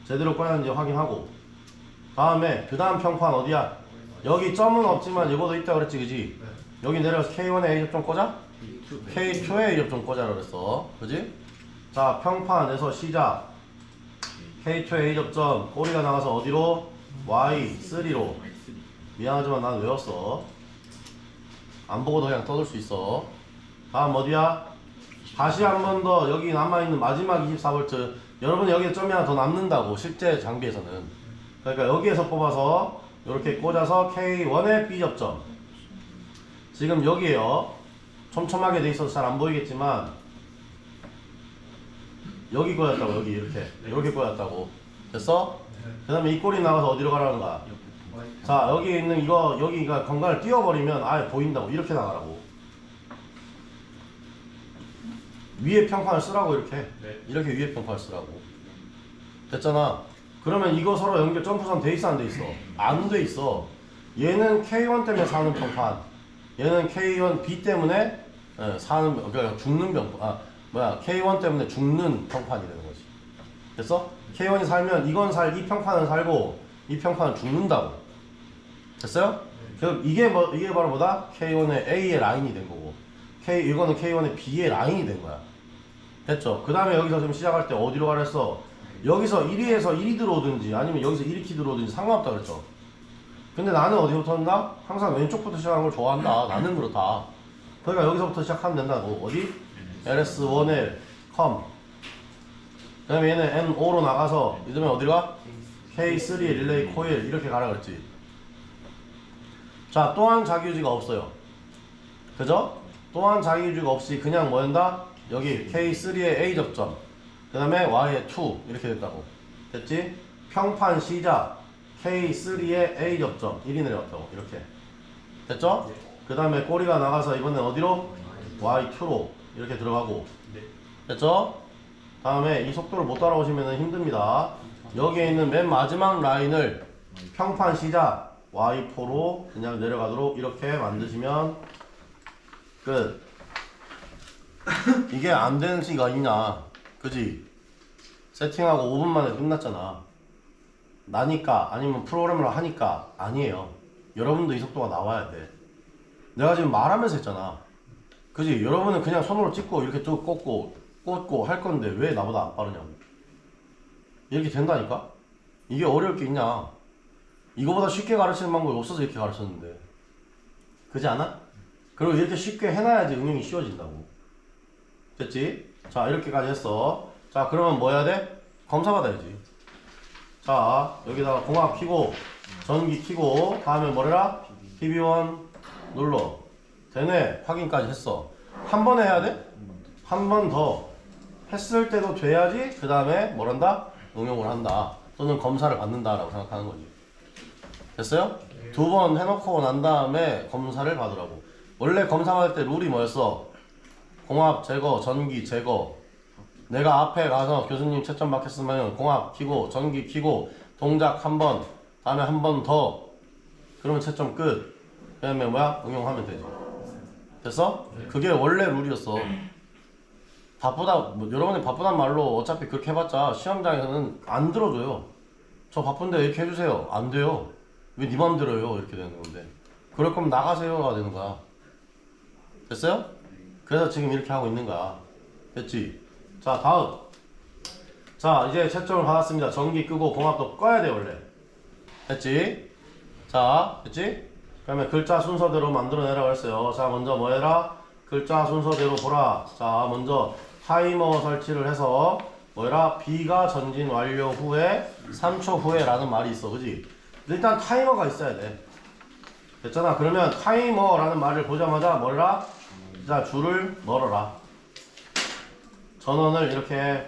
제대로 꺼냈는지 확인하고. 다음에 그 다음 평판 어디야? 여기 점은 없지만 이거도 있다 그랬지 그지? 여기 내려가서 K1의 A 접점 꽂아? K2의 A 접점 꽂아라 그랬어. 그지? 자 평판에서 시작. K2의 A 접점 꼬리가 나가서 어디로? Y3로. 미안하지만 난 외웠어. 안 보고도 그냥 떠들 수 있어. 다음 어디야? 다시 한 번 더 여기 남아있는 마지막 24V. 여러분 여기에 점이 하나 더 남는다고 실제 장비에서는. 그러니까 여기에서 뽑아서 이렇게 꽂아서 K1의 B 접점. 지금 여기에요. 촘촘하게 돼 있어서 잘 안 보이겠지만 여기 꽂았다고. 여기 이렇게 꽂았다고. 됐어? 그 다음에 이 꼬리 나가서 어디로 가라는 거야? 자 여기 있는 이거 여기가 건강을 띄워버리면 아예 보인다고. 이렇게 나가라고. 위에 평판을 쓰라고. 이렇게 위에 평판을 쓰라고. 됐잖아. 그러면 이거 서로 연결 점프선 돼 있어 안 돼 있어? 안 돼 있어. 얘는 K1 때문에 사는 평판, 얘는 K1 B 때문에 사는 그러니까 죽는 평판. K1 때문에 죽는 평판이 되는 거지. 됐어? K1이 살면 이 평판은 살고 이 평판은 죽는다고. 됐어요? 이게 바로 뭐다? K1의 A의 라인이 된 거고 이거는 K1의 B의 라인이 된 거야. 됐죠? 그 다음에 여기서 지금 시작할 때 어디로 가랬어? 여기서 1위에서 1이 들어오든지 아니면 여기서 1이 들어오든지 상관없다 그랬죠? 근데 나는 어디부터 한다? 항상 왼쪽부터 시작하는 걸 좋아한다. 나는 그렇다. 그러니까 여기서부터 시작하면 된다고. 어디? LS1에 컴. 그 다음에 얘는 N5로 나가서 이러면 어디로 가? K3에 릴레이 코일 이렇게 가라 그랬지. 자, 또한 자기유지가 없어요. 그죠? 또한 자기유지가 없이 그냥 뭐 한다? 여기 K3에 A 접점 그 다음에 Y에 2 이렇게 됐다고. 됐지? 평판 시작 K3에 A 접점 1이 내려왔다고. 이렇게 됐죠? 그 다음에 꼬리가 나가서 이번엔 어디로? Y2로 이렇게 들어가고. 됐죠? 다음에 이 속도를 못 따라오시면 힘듭니다. 여기에 있는 맨 마지막 라인을 평판 시작 Y4로 그냥 내려가도록 이렇게 만드시면 끝. 이게 안 되는 시가 있냐? 그지? 세팅하고 5분 만에 끝났잖아. 나니까 아니면 프로그램을 하니까 아니에요. 여러분도 이 속도가 나와야 돼. 내가 지금 말하면서 했잖아. 그지? 여러분은 그냥 손으로 찍고 이렇게 쭉 꽂고 할 건데 왜 나보다 안 빠르냐고. 이렇게 된다니까? 이게 어려울 게 있냐? 이거보다 쉽게 가르치는 방법이 없어서 이렇게 가르쳤는데. 그지 않아? 그리고 이렇게 쉽게 해놔야지 응용이 쉬워진다고. 됐지? 자, 이렇게까지 했어. 자, 그러면 뭐 해야 돼? 검사 받아야지. 자, 여기다가 공학 키고 전기 키고 다음에 뭐래라? PB1 눌러. 되네. 확인까지 했어. 한 번 해야 돼? 한 번 더 했을 때도 돼야지 그 다음에 뭐란다? 응용을 한다. 또는 검사를 받는다라고 생각하는 거지. 됐어요? 두 번 해놓고 난 다음에 검사를 받으라고. 원래 검사 받을 때 룰이 뭐였어? 공합 제거, 전기 제거. 내가 앞에 가서 교수님 채점 받겠으면 공합 키고 전기 키고 동작 한 번, 다음에 한 번 더. 그러면 채점 끝. 그 다음에 뭐야? 응용하면 되지. 됐어? 그게 원래 룰이었어. 바쁘다, 뭐 여러분이 바쁘단 말로 어차피 그렇게 해봤자 시험장에서는 안 들어줘요. 저 바쁜데 이렇게 해주세요. 안 돼요. 왜 네 맘대로요? 이렇게 되는 건데. 그럴 거면 나가세요가 되는 거야. 됐어요? 그래서 지금 이렇게 하고 있는 거야. 됐지? 자, 다음. 자, 이제 채점을 받았습니다. 전기 끄고 공합도 꺼야 돼 원래. 됐지? 자, 됐지? 그러면 글자 순서대로 만들어내라고 했어요. 자, 먼저 뭐 해라? 글자 순서대로 보라. 자, 먼저 타이머 설치를 해서 뭐해라? B가 전진 완료 후에 3초 후에 라는 말이 있어. 그지? 일단 타이머가 있어야 돼. 됐잖아. 그러면 타이머라는 말을 보자마자 뭐라? 자, 줄을 널어라. 전원을 이렇게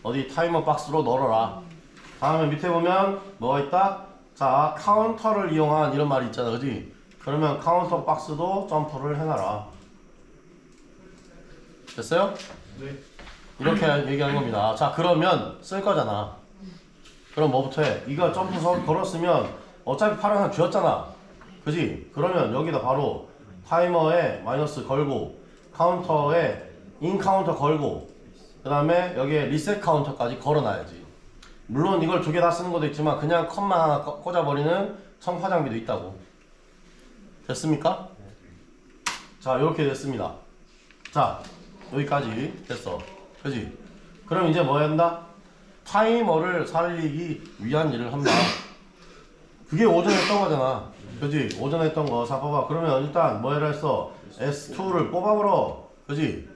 어디 타이머 박스로 널어라. 다음에 밑에 보면 뭐가 있다? 자, 카운터를 이용한 이런 말이 있잖아. 그지? 그러면 카운터 박스도 점프를 해놔라. 됐어요? 네. 이렇게 얘기하는 겁니다. 자, 그러면 쓸 거잖아. 그럼 뭐부터 해? 이거 점프 걸었으면 어차피 파란색 쥐었잖아. 그지? 그러면 여기다 바로 타이머에 마이너스 걸고 카운터에 인 카운터 걸고 그 다음에 여기에 리셋 카운터까지 걸어놔야지. 물론 이걸 두 개 다 쓰는 것도 있지만 그냥 컷만 하나 꽂아버리는 청파 장비도 있다고. 됐습니까? 자, 이렇게 됐습니다. 자, 여기까지 됐어. 그지? 그럼 이제 뭐 해야 한다? 타이머를 살리기 위한 일을 한다. 그게 오전에 했던 거잖아. 그지? 오전에 했던 거. 자, 봐봐. 그러면 일단 뭐 해라 했어? S2를 뽑아버려. 그지?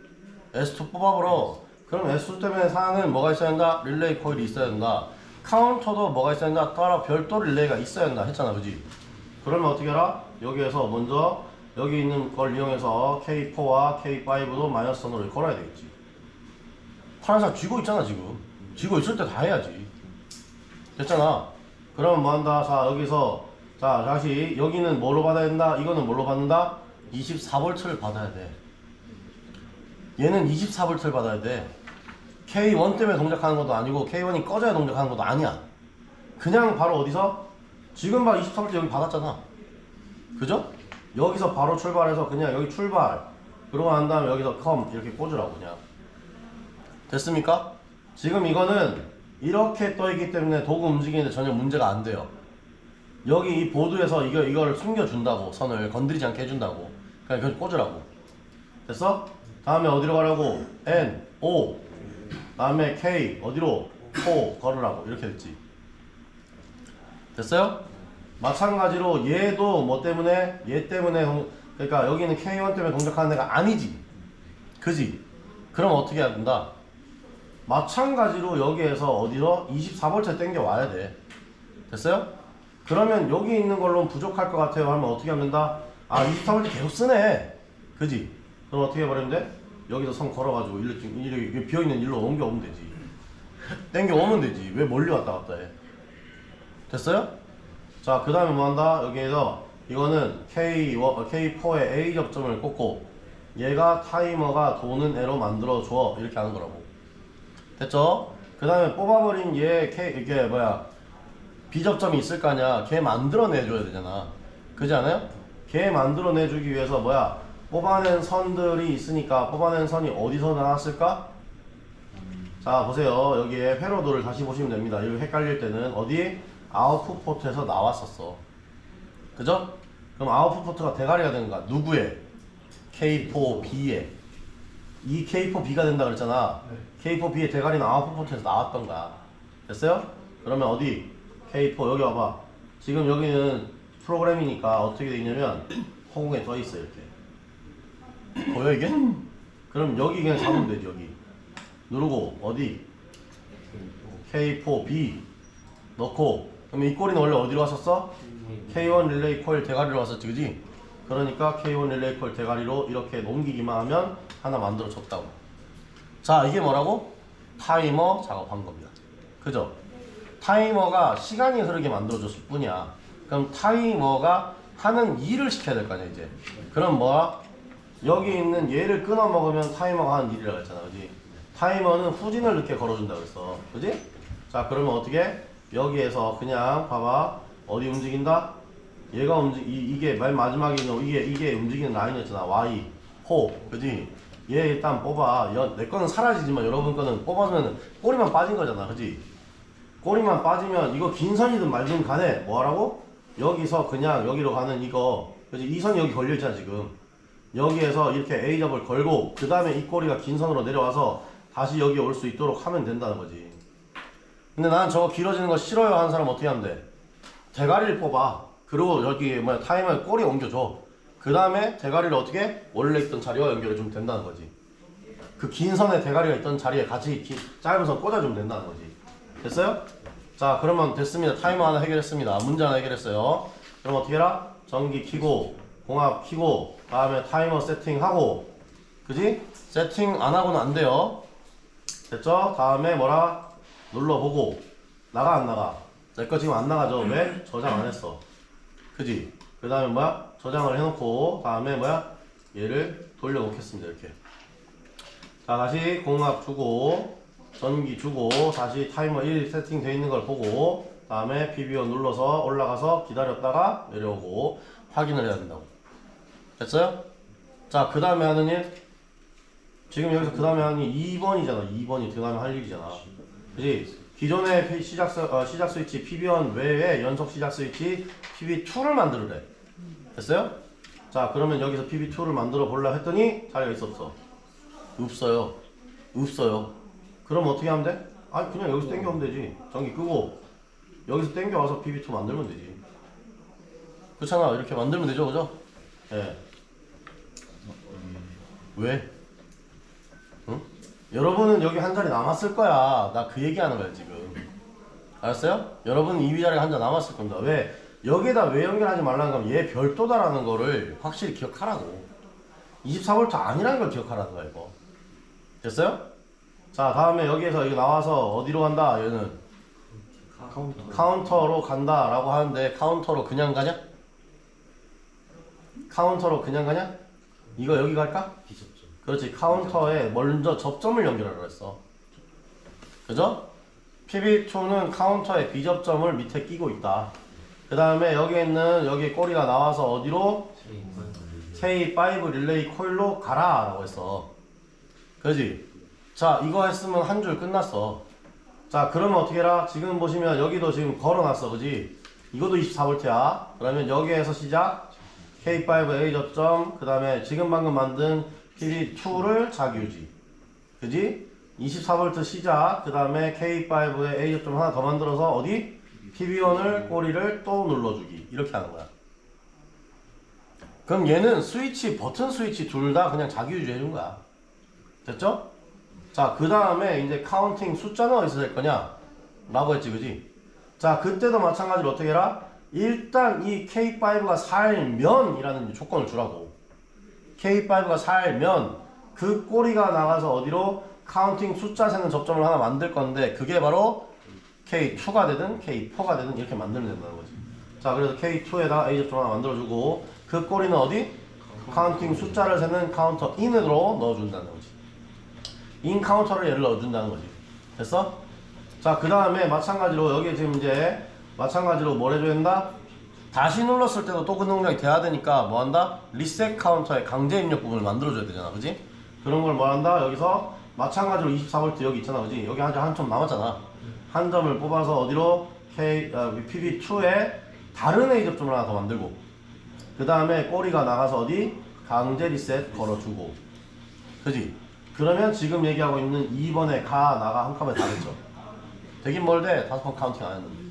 S2 뽑아버려. 그럼 S2 때문에 사는 뭐가 있어야 한다? 릴레이 코일이 있어야 된다. 카운터도 뭐가 있어야 한다? 따라 별도 릴레이가 있어야 한다. 했잖아. 그지? 그러면 어떻게 해라? 여기에서 먼저 여기 있는 걸 이용해서 K4와 K5도 마이너스 선으로 걸어야 되겠지. 파란색 쥐고 있잖아 지금. 쥐고 있을 때 다 해야지. 됐잖아. 그러면 뭐 한다? 자, 여기서 자, 다시 여기는 뭘로 받아야 된다? 이거는 뭘로 받는다? 24V를 받아야 돼. 얘는 24V를 받아야 돼. K1 때문에 동작하는 것도 아니고 K1이 꺼져야 동작하는 것도 아니야. 그냥 바로 어디서? 지금 바로 24V 여기 받았잖아. 그죠? 여기서 바로 출발해서 그냥 여기 출발 그러고 난 다음에 여기서 컴 이렇게 꽂으라고 그냥. 됐습니까? 지금 이거는 이렇게 떠있기 때문에 도구 움직이는데 전혀 문제가 안 돼요. 여기 이 보드에서 이걸 숨겨준다고. 선을 건드리지 않게 해준다고. 그냥 여기 꽂으라고. 됐어? 다음에 어디로 가라고? N, O. 다음에 K 어디로? O 걸으라고. 이렇게 됐지. 됐어요? 마찬가지로 얘도 뭐 때문에? 얘 때문에 그러니까 여기는 K1 때문에 동작하는 애가 아니지. 그지? 그럼 어떻게 해야 된다? 마찬가지로 여기에서 어디로? 24V 땡겨 와야 돼. 됐어요? 그러면 여기 있는 걸로는 부족할 것 같아요 하면 어떻게 하면 된다? 아 24V 계속 쓰네. 그지? 그럼 어떻게 해버리면 돼? 여기서 선 걸어가지고 일로 비어있는 일로 옮겨오면 되지. 땡겨오면 되지. 왜 멀리 왔다 갔다 해? 됐어요? 자, 그 다음에 뭐 한다? 여기에서 이거는 K4의 A 접점을 꽂고 얘가 타이머가 도는 애로 만들어줘. 이렇게 하는 거라고. 됐죠? 그 다음에 뽑아버린 얘 이게 뭐야 B 접점이 있을 거 아니야. 걔 만들어내줘야 되잖아. 그지 않아요? 걔 만들어내주기 위해서 뭐야 뽑아낸 선들이 있으니까 뽑아낸 선이 어디서 나왔을까? 자 보세요. 여기에 회로도를 다시 보시면 됩니다. 이거 헷갈릴 때는 어디? 아웃풋 포트에서 나왔었어. 그죠? 그럼 아웃풋 포트가 대가리가 되는 거야. 누구의? K4B의. 이 K4B가 된다 그랬잖아. K4B의 대가리는 아웃풋 포트에서 나왔던 거야. 됐어요? 그러면 어디? K4 여기 와봐. 지금 여기는 프로그램이니까 어떻게 돼 있냐면 허공에 떠 있어 이렇게. 보여 이게? 그럼 여기 그냥 잡으면 되지. 여기 누르고 어디? K4B 넣고 그러면 이 꼬리는 원래 어디로 왔었어? K1 릴레이 코일 대가리로 왔었지 그지? 그러니까 K1 릴레이 코일 대가리로 이렇게 넘기기만 하면 하나 만들어 줬다고. 자 이게 뭐라고? 타이머 작업한 겁니다. 그죠? 타이머가 시간이 흐르게 만들어줬을 뿐이야. 그럼 타이머가 하는 일을 시켜야 될 거 아니야 이제. 그럼 뭐야? 여기 있는 얘를 끊어 먹으면 타이머가 하는 일이라고 했잖아 그지? 타이머는 후진을 늦게 걸어준다 그랬어 그지? 자 그러면 어떻게? 여기에서 그냥 봐봐 어디 움직인다? 얘가 이게 맨 마지막에 있는 이게 움직이는 라인이었잖아. Y 호 그지? 얘 일단 뽑아. 내 거는 사라지지만 여러분 거는 뽑아주면 꼬리만 빠진 거잖아 그지? 꼬리만 빠지면 이거 긴 선이든 말든 간에 뭐하라고? 여기서 그냥 여기로 가는 이거 그지? 이 선이 여기 걸려있잖아 지금. 여기에서 이렇게 A접을 걸고 그 다음에 이 꼬리가 긴 선으로 내려와서 다시 여기 올 수 있도록 하면 된다는 거지. 근데 나는 저거 길어지는 거 싫어요 하는 사람 어떻게 하면 돼? 대가리를 뽑아. 그리고 여기 뭐야 타이머에 꼬리 옮겨줘. 그 다음에 대가리를 어떻게? 원래 있던 자리와 연결해주면 된다는 거지. 그 긴 선에 대가리가 있던 자리에 같이 짧은 선 꽂아주면 된다는 거지. 됐어요? 자 그러면 됐습니다. 타이머 하나 해결했습니다. 문제 하나 해결했어요. 그럼 어떻게 해라? 전기 켜고 공합 켜고 다음에 타이머 세팅하고 그지? 세팅 안 하고는 안 돼요. 됐죠? 다음에 뭐라? 눌러보고 나가 안 나가? 내 거 지금 안 나가죠? 왜? 저장 안 했어. 그지? 그 다음에 뭐야? 저장을 해놓고 다음에 뭐야? 얘를 돌려놓겠습니다. 이렇게. 자 다시 공합 주고 전기 주고 다시 타이머 1 세팅 되어 있는 걸 보고 다음에 PBO 눌러서 올라가서 기다렸다가 내려오고 확인을 해야 된다고. 됐어요? 자 그 다음에 하는 일 지금 여기서 그 다음에 하는 일 2번이잖아. 2번이 그 다음에 할 일이잖아. 그지? 기존의 시작 스위치 PB1 외에 연속 시작 스위치 PB2를 만들으래. 됐어요? 자 그러면 여기서 PB2를 만들어 보려 했더니 자리가 있어 없어? 없어요. 없어요. 그럼 어떻게 하면 돼? 아니 그냥 여기서 땡겨오면 되지. 전기 끄고 여기서 땡겨와서 PB2 만들면 되지. 그렇잖아. 이렇게 만들면 되죠 그죠? 예. 네. 왜? 응? 여러분은 여기 한 자리 남았을 거야. 나 그 얘기하는 거야 지금. 알았어요? 여러분은 이 자리가 한 자리 남았을 겁니다. 왜? 여기에다 왜 연결하지 말라는 거면 얘 별도다라는 거를 확실히 기억하라고. 24V 아니라는 걸 기억하라는 거야 이거. 됐어요? 자 다음에 여기에서 이거 나와서 어디로 간다? 얘는 카운터로 간다 라고 하는데 카운터로 그냥 가냐? 카운터로 그냥 가냐? 이거 여기 갈까? 그렇지. 카운터에 먼저 접점을 연결하라고 했어. 그죠? PB2는 카운터에 B접점을 밑에 끼고 있다. 그 다음에 여기 있는 여기 꼬리가 나와서 어디로? K5 릴레이 코일로 가라 라고 했어. 그지? 자 이거 했으면 한 줄 끝났어. 자 그러면 어떻게 해라? 지금 보시면 여기도 지금 걸어놨어 그지? 이것도 24V야. 그러면 여기에서 시작 K5 A 접점 그 다음에 지금 방금 만든 PB2를 자기유지. 그지? 24V 시작. 그 다음에 K5에 A 접점 하나 더 만들어서 어디? PB1을 꼬리를 또 눌러주기. 이렇게 하는 거야. 그럼 얘는 스위치, 버튼 스위치 둘 다 그냥 자기유지 해준 거야. 됐죠? 자, 그 다음에 이제 카운팅 숫자는 어디서 될 거냐? 라고 했지, 그지? 자, 그때도 마찬가지로 어떻게 해라? 일단 이 K5가 살면 이라는 조건을 주라고. K5가 살면 그 꼬리가 나가서 어디로? 카운팅 숫자 세는 접점을 하나 만들 건데 그게 바로 K2가 되든 K4가 되든 이렇게 만들면 된다는 거지. 자, 그래서 K2에다가 A 접점 하나 만들어주고 그 꼬리는 어디? 카운팅 숫자를 세는 카운터 인으로 넣어준다는 거지. 인 카운터를 얘를 넣어준다는 거지. 됐어? 자, 그 다음에 마찬가지로 여기 지금 이제 마찬가지로 뭘 해줘야 된다? 다시 눌렀을 때도 또 그 동작이 돼야 되니까 뭐 한다? 리셋 카운터의 강제 입력 부분을 만들어줘야 되잖아, 그지? 그런 걸 뭐 한다? 여기서 마찬가지로 24V 여기 있잖아, 그지? 여기 한 점 남았잖아. 한 점을 뽑아서 어디로? PB2에 다른 A 접점을 하나 더 만들고 그 다음에 꼬리가 나가서 어디? 강제 리셋 걸어주고 그지? 그러면 지금 얘기하고 있는 2번에 가, 나가 한 칸에 다 됐죠. 되긴 뭘 돼? 5번 카운팅 안 했는데.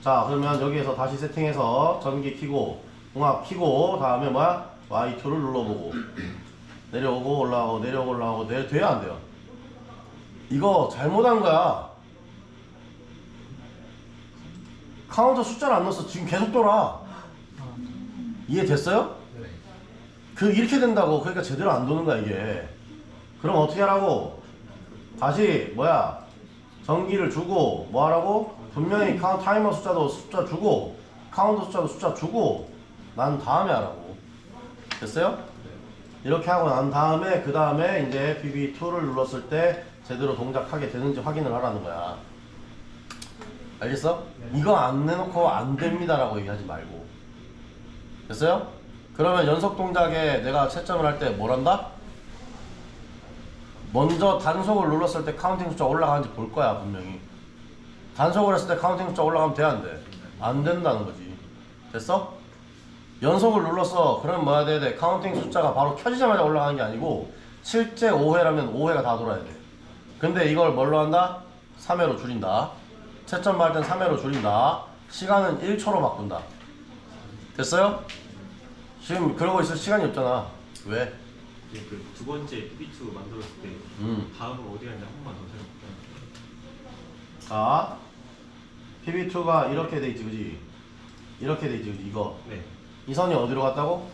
자, 그러면 여기에서 다시 세팅해서 전기 켜고 공합 켜고 다음에 뭐야? Y2를 눌러보고 내려오고 올라오고 내려오고 올라오고 돼야 안 돼요? 이거 잘못한 거야. 카운터 숫자를 안 넣었어. 지금 계속 돌아. 이해됐어요? 이렇게 된다고. 그러니까 제대로 안 도는 거야 이게. 그럼 어떻게 하라고? 다시 뭐야? 전기를 주고 뭐 하라고? 분명히 타이머 숫자 주고 카운터 숫자도 숫자 주고 난 다음에 하라고. 됐어요? 이렇게 하고 난 다음에 그 다음에 이제 PB2를 눌렀을 때 제대로 동작하게 되는지 확인을 하라는 거야. 알겠어? 이거 안 내놓고 안 됩니다 라고 얘기하지 말고. 됐어요? 그러면 연속 동작에 내가 채점을 할 때 뭘 한다? 먼저 단속을 눌렀을 때 카운팅 숫자 올라가는지 볼 거야 분명히. 단속을 했을 때 카운팅 숫자 올라가면 돼 안 돼? 안 된다는 거지. 됐어? 연속을 눌렀어. 그러면 뭐 해야 돼? 카운팅 숫자가 바로 켜지자마자 올라가는 게 아니고 실제 5회라면 5회가 다 돌아야 돼. 근데 이걸 뭘로 한다? 3회로 줄인다. 채점 받을 땐 3회로 줄인다. 시간은 1초로 바꾼다. 됐어요? 지금 그러고 있을 시간이 없잖아. 왜? 그 두 번째 PB2 만들었을 때 다음으로 어디 가는지 한 번만 더 자, 생각해볼까요? PB2가 이렇게 돼 있지, 그지? 이렇게 돼 있지, 그지? 이거. 네. 이 선이 어디로 갔다고?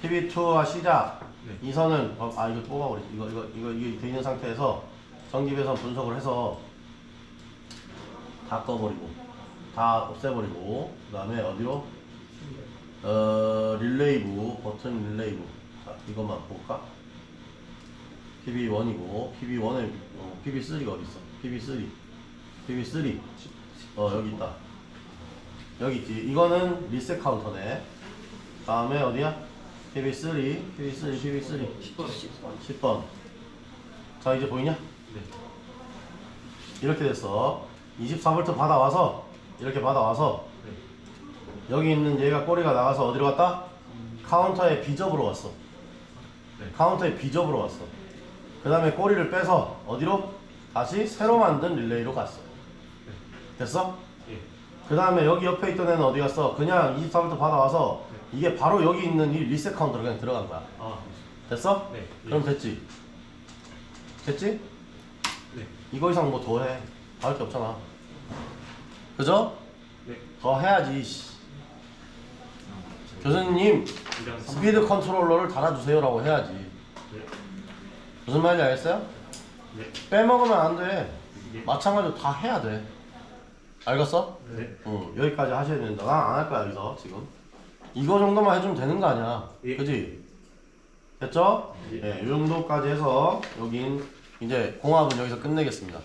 PB2와 시작. 네. 이 선은 이거 뽑아버리지. 이게 돼 있는 상태에서 전기 배선 분석을 해서 다 꺼버리고, 다 없애버리고, 그 다음에 어디로? 릴레이브, 버튼 릴레이브. 자, 이것만 볼까? PB1이고, PB1에, PB3가 어딨어? PB3. 여기 있다. 여기 있지. 이거는 리셋 카운터네. 다음에 어디야? PB3. 10번. 자, 이제 보이냐? 네. 이렇게 됐어. 24V 받아와서, 이렇게 받아와서, 네. 여기 있는 얘가 꼬리가 나가서 어디로 갔다? 카운터에 비접으로 왔어. 네. 카운터에 비접으로 왔어. 그 다음에 꼬리를 빼서 어디로? 다시 새로 만든 릴레이로 갔어. 됐어? 예. 그 다음에 여기 옆에 있던 애는 어디 갔어? 그냥 24V 받아와서 이게 바로 여기 있는 이 리셋 카운터로 그냥 들어간 거야. 아, 됐어? 네. 그럼 됐지? 됐지? 네. 이거 이상 뭐 더 해. 할 게 없잖아. 그죠? 네. 더 해야지. 씨. 교수님 스피드 컨트롤러를 달아주세요 라고 해야지. 네. 무슨 말인지 알겠어요? 네. 빼먹으면 안 돼. 예. 마찬가지로 다 해야 돼. 알겠어? 네. 응, 여기까지 하셔야 된다. 나 안 할 거야 여기서 지금. 이거 정도만 해주면 되는 거 아니야. 예. 그지? 됐죠? 예. 이 정도까지 해서 여긴 이제 공합은 여기서 끝내겠습니다.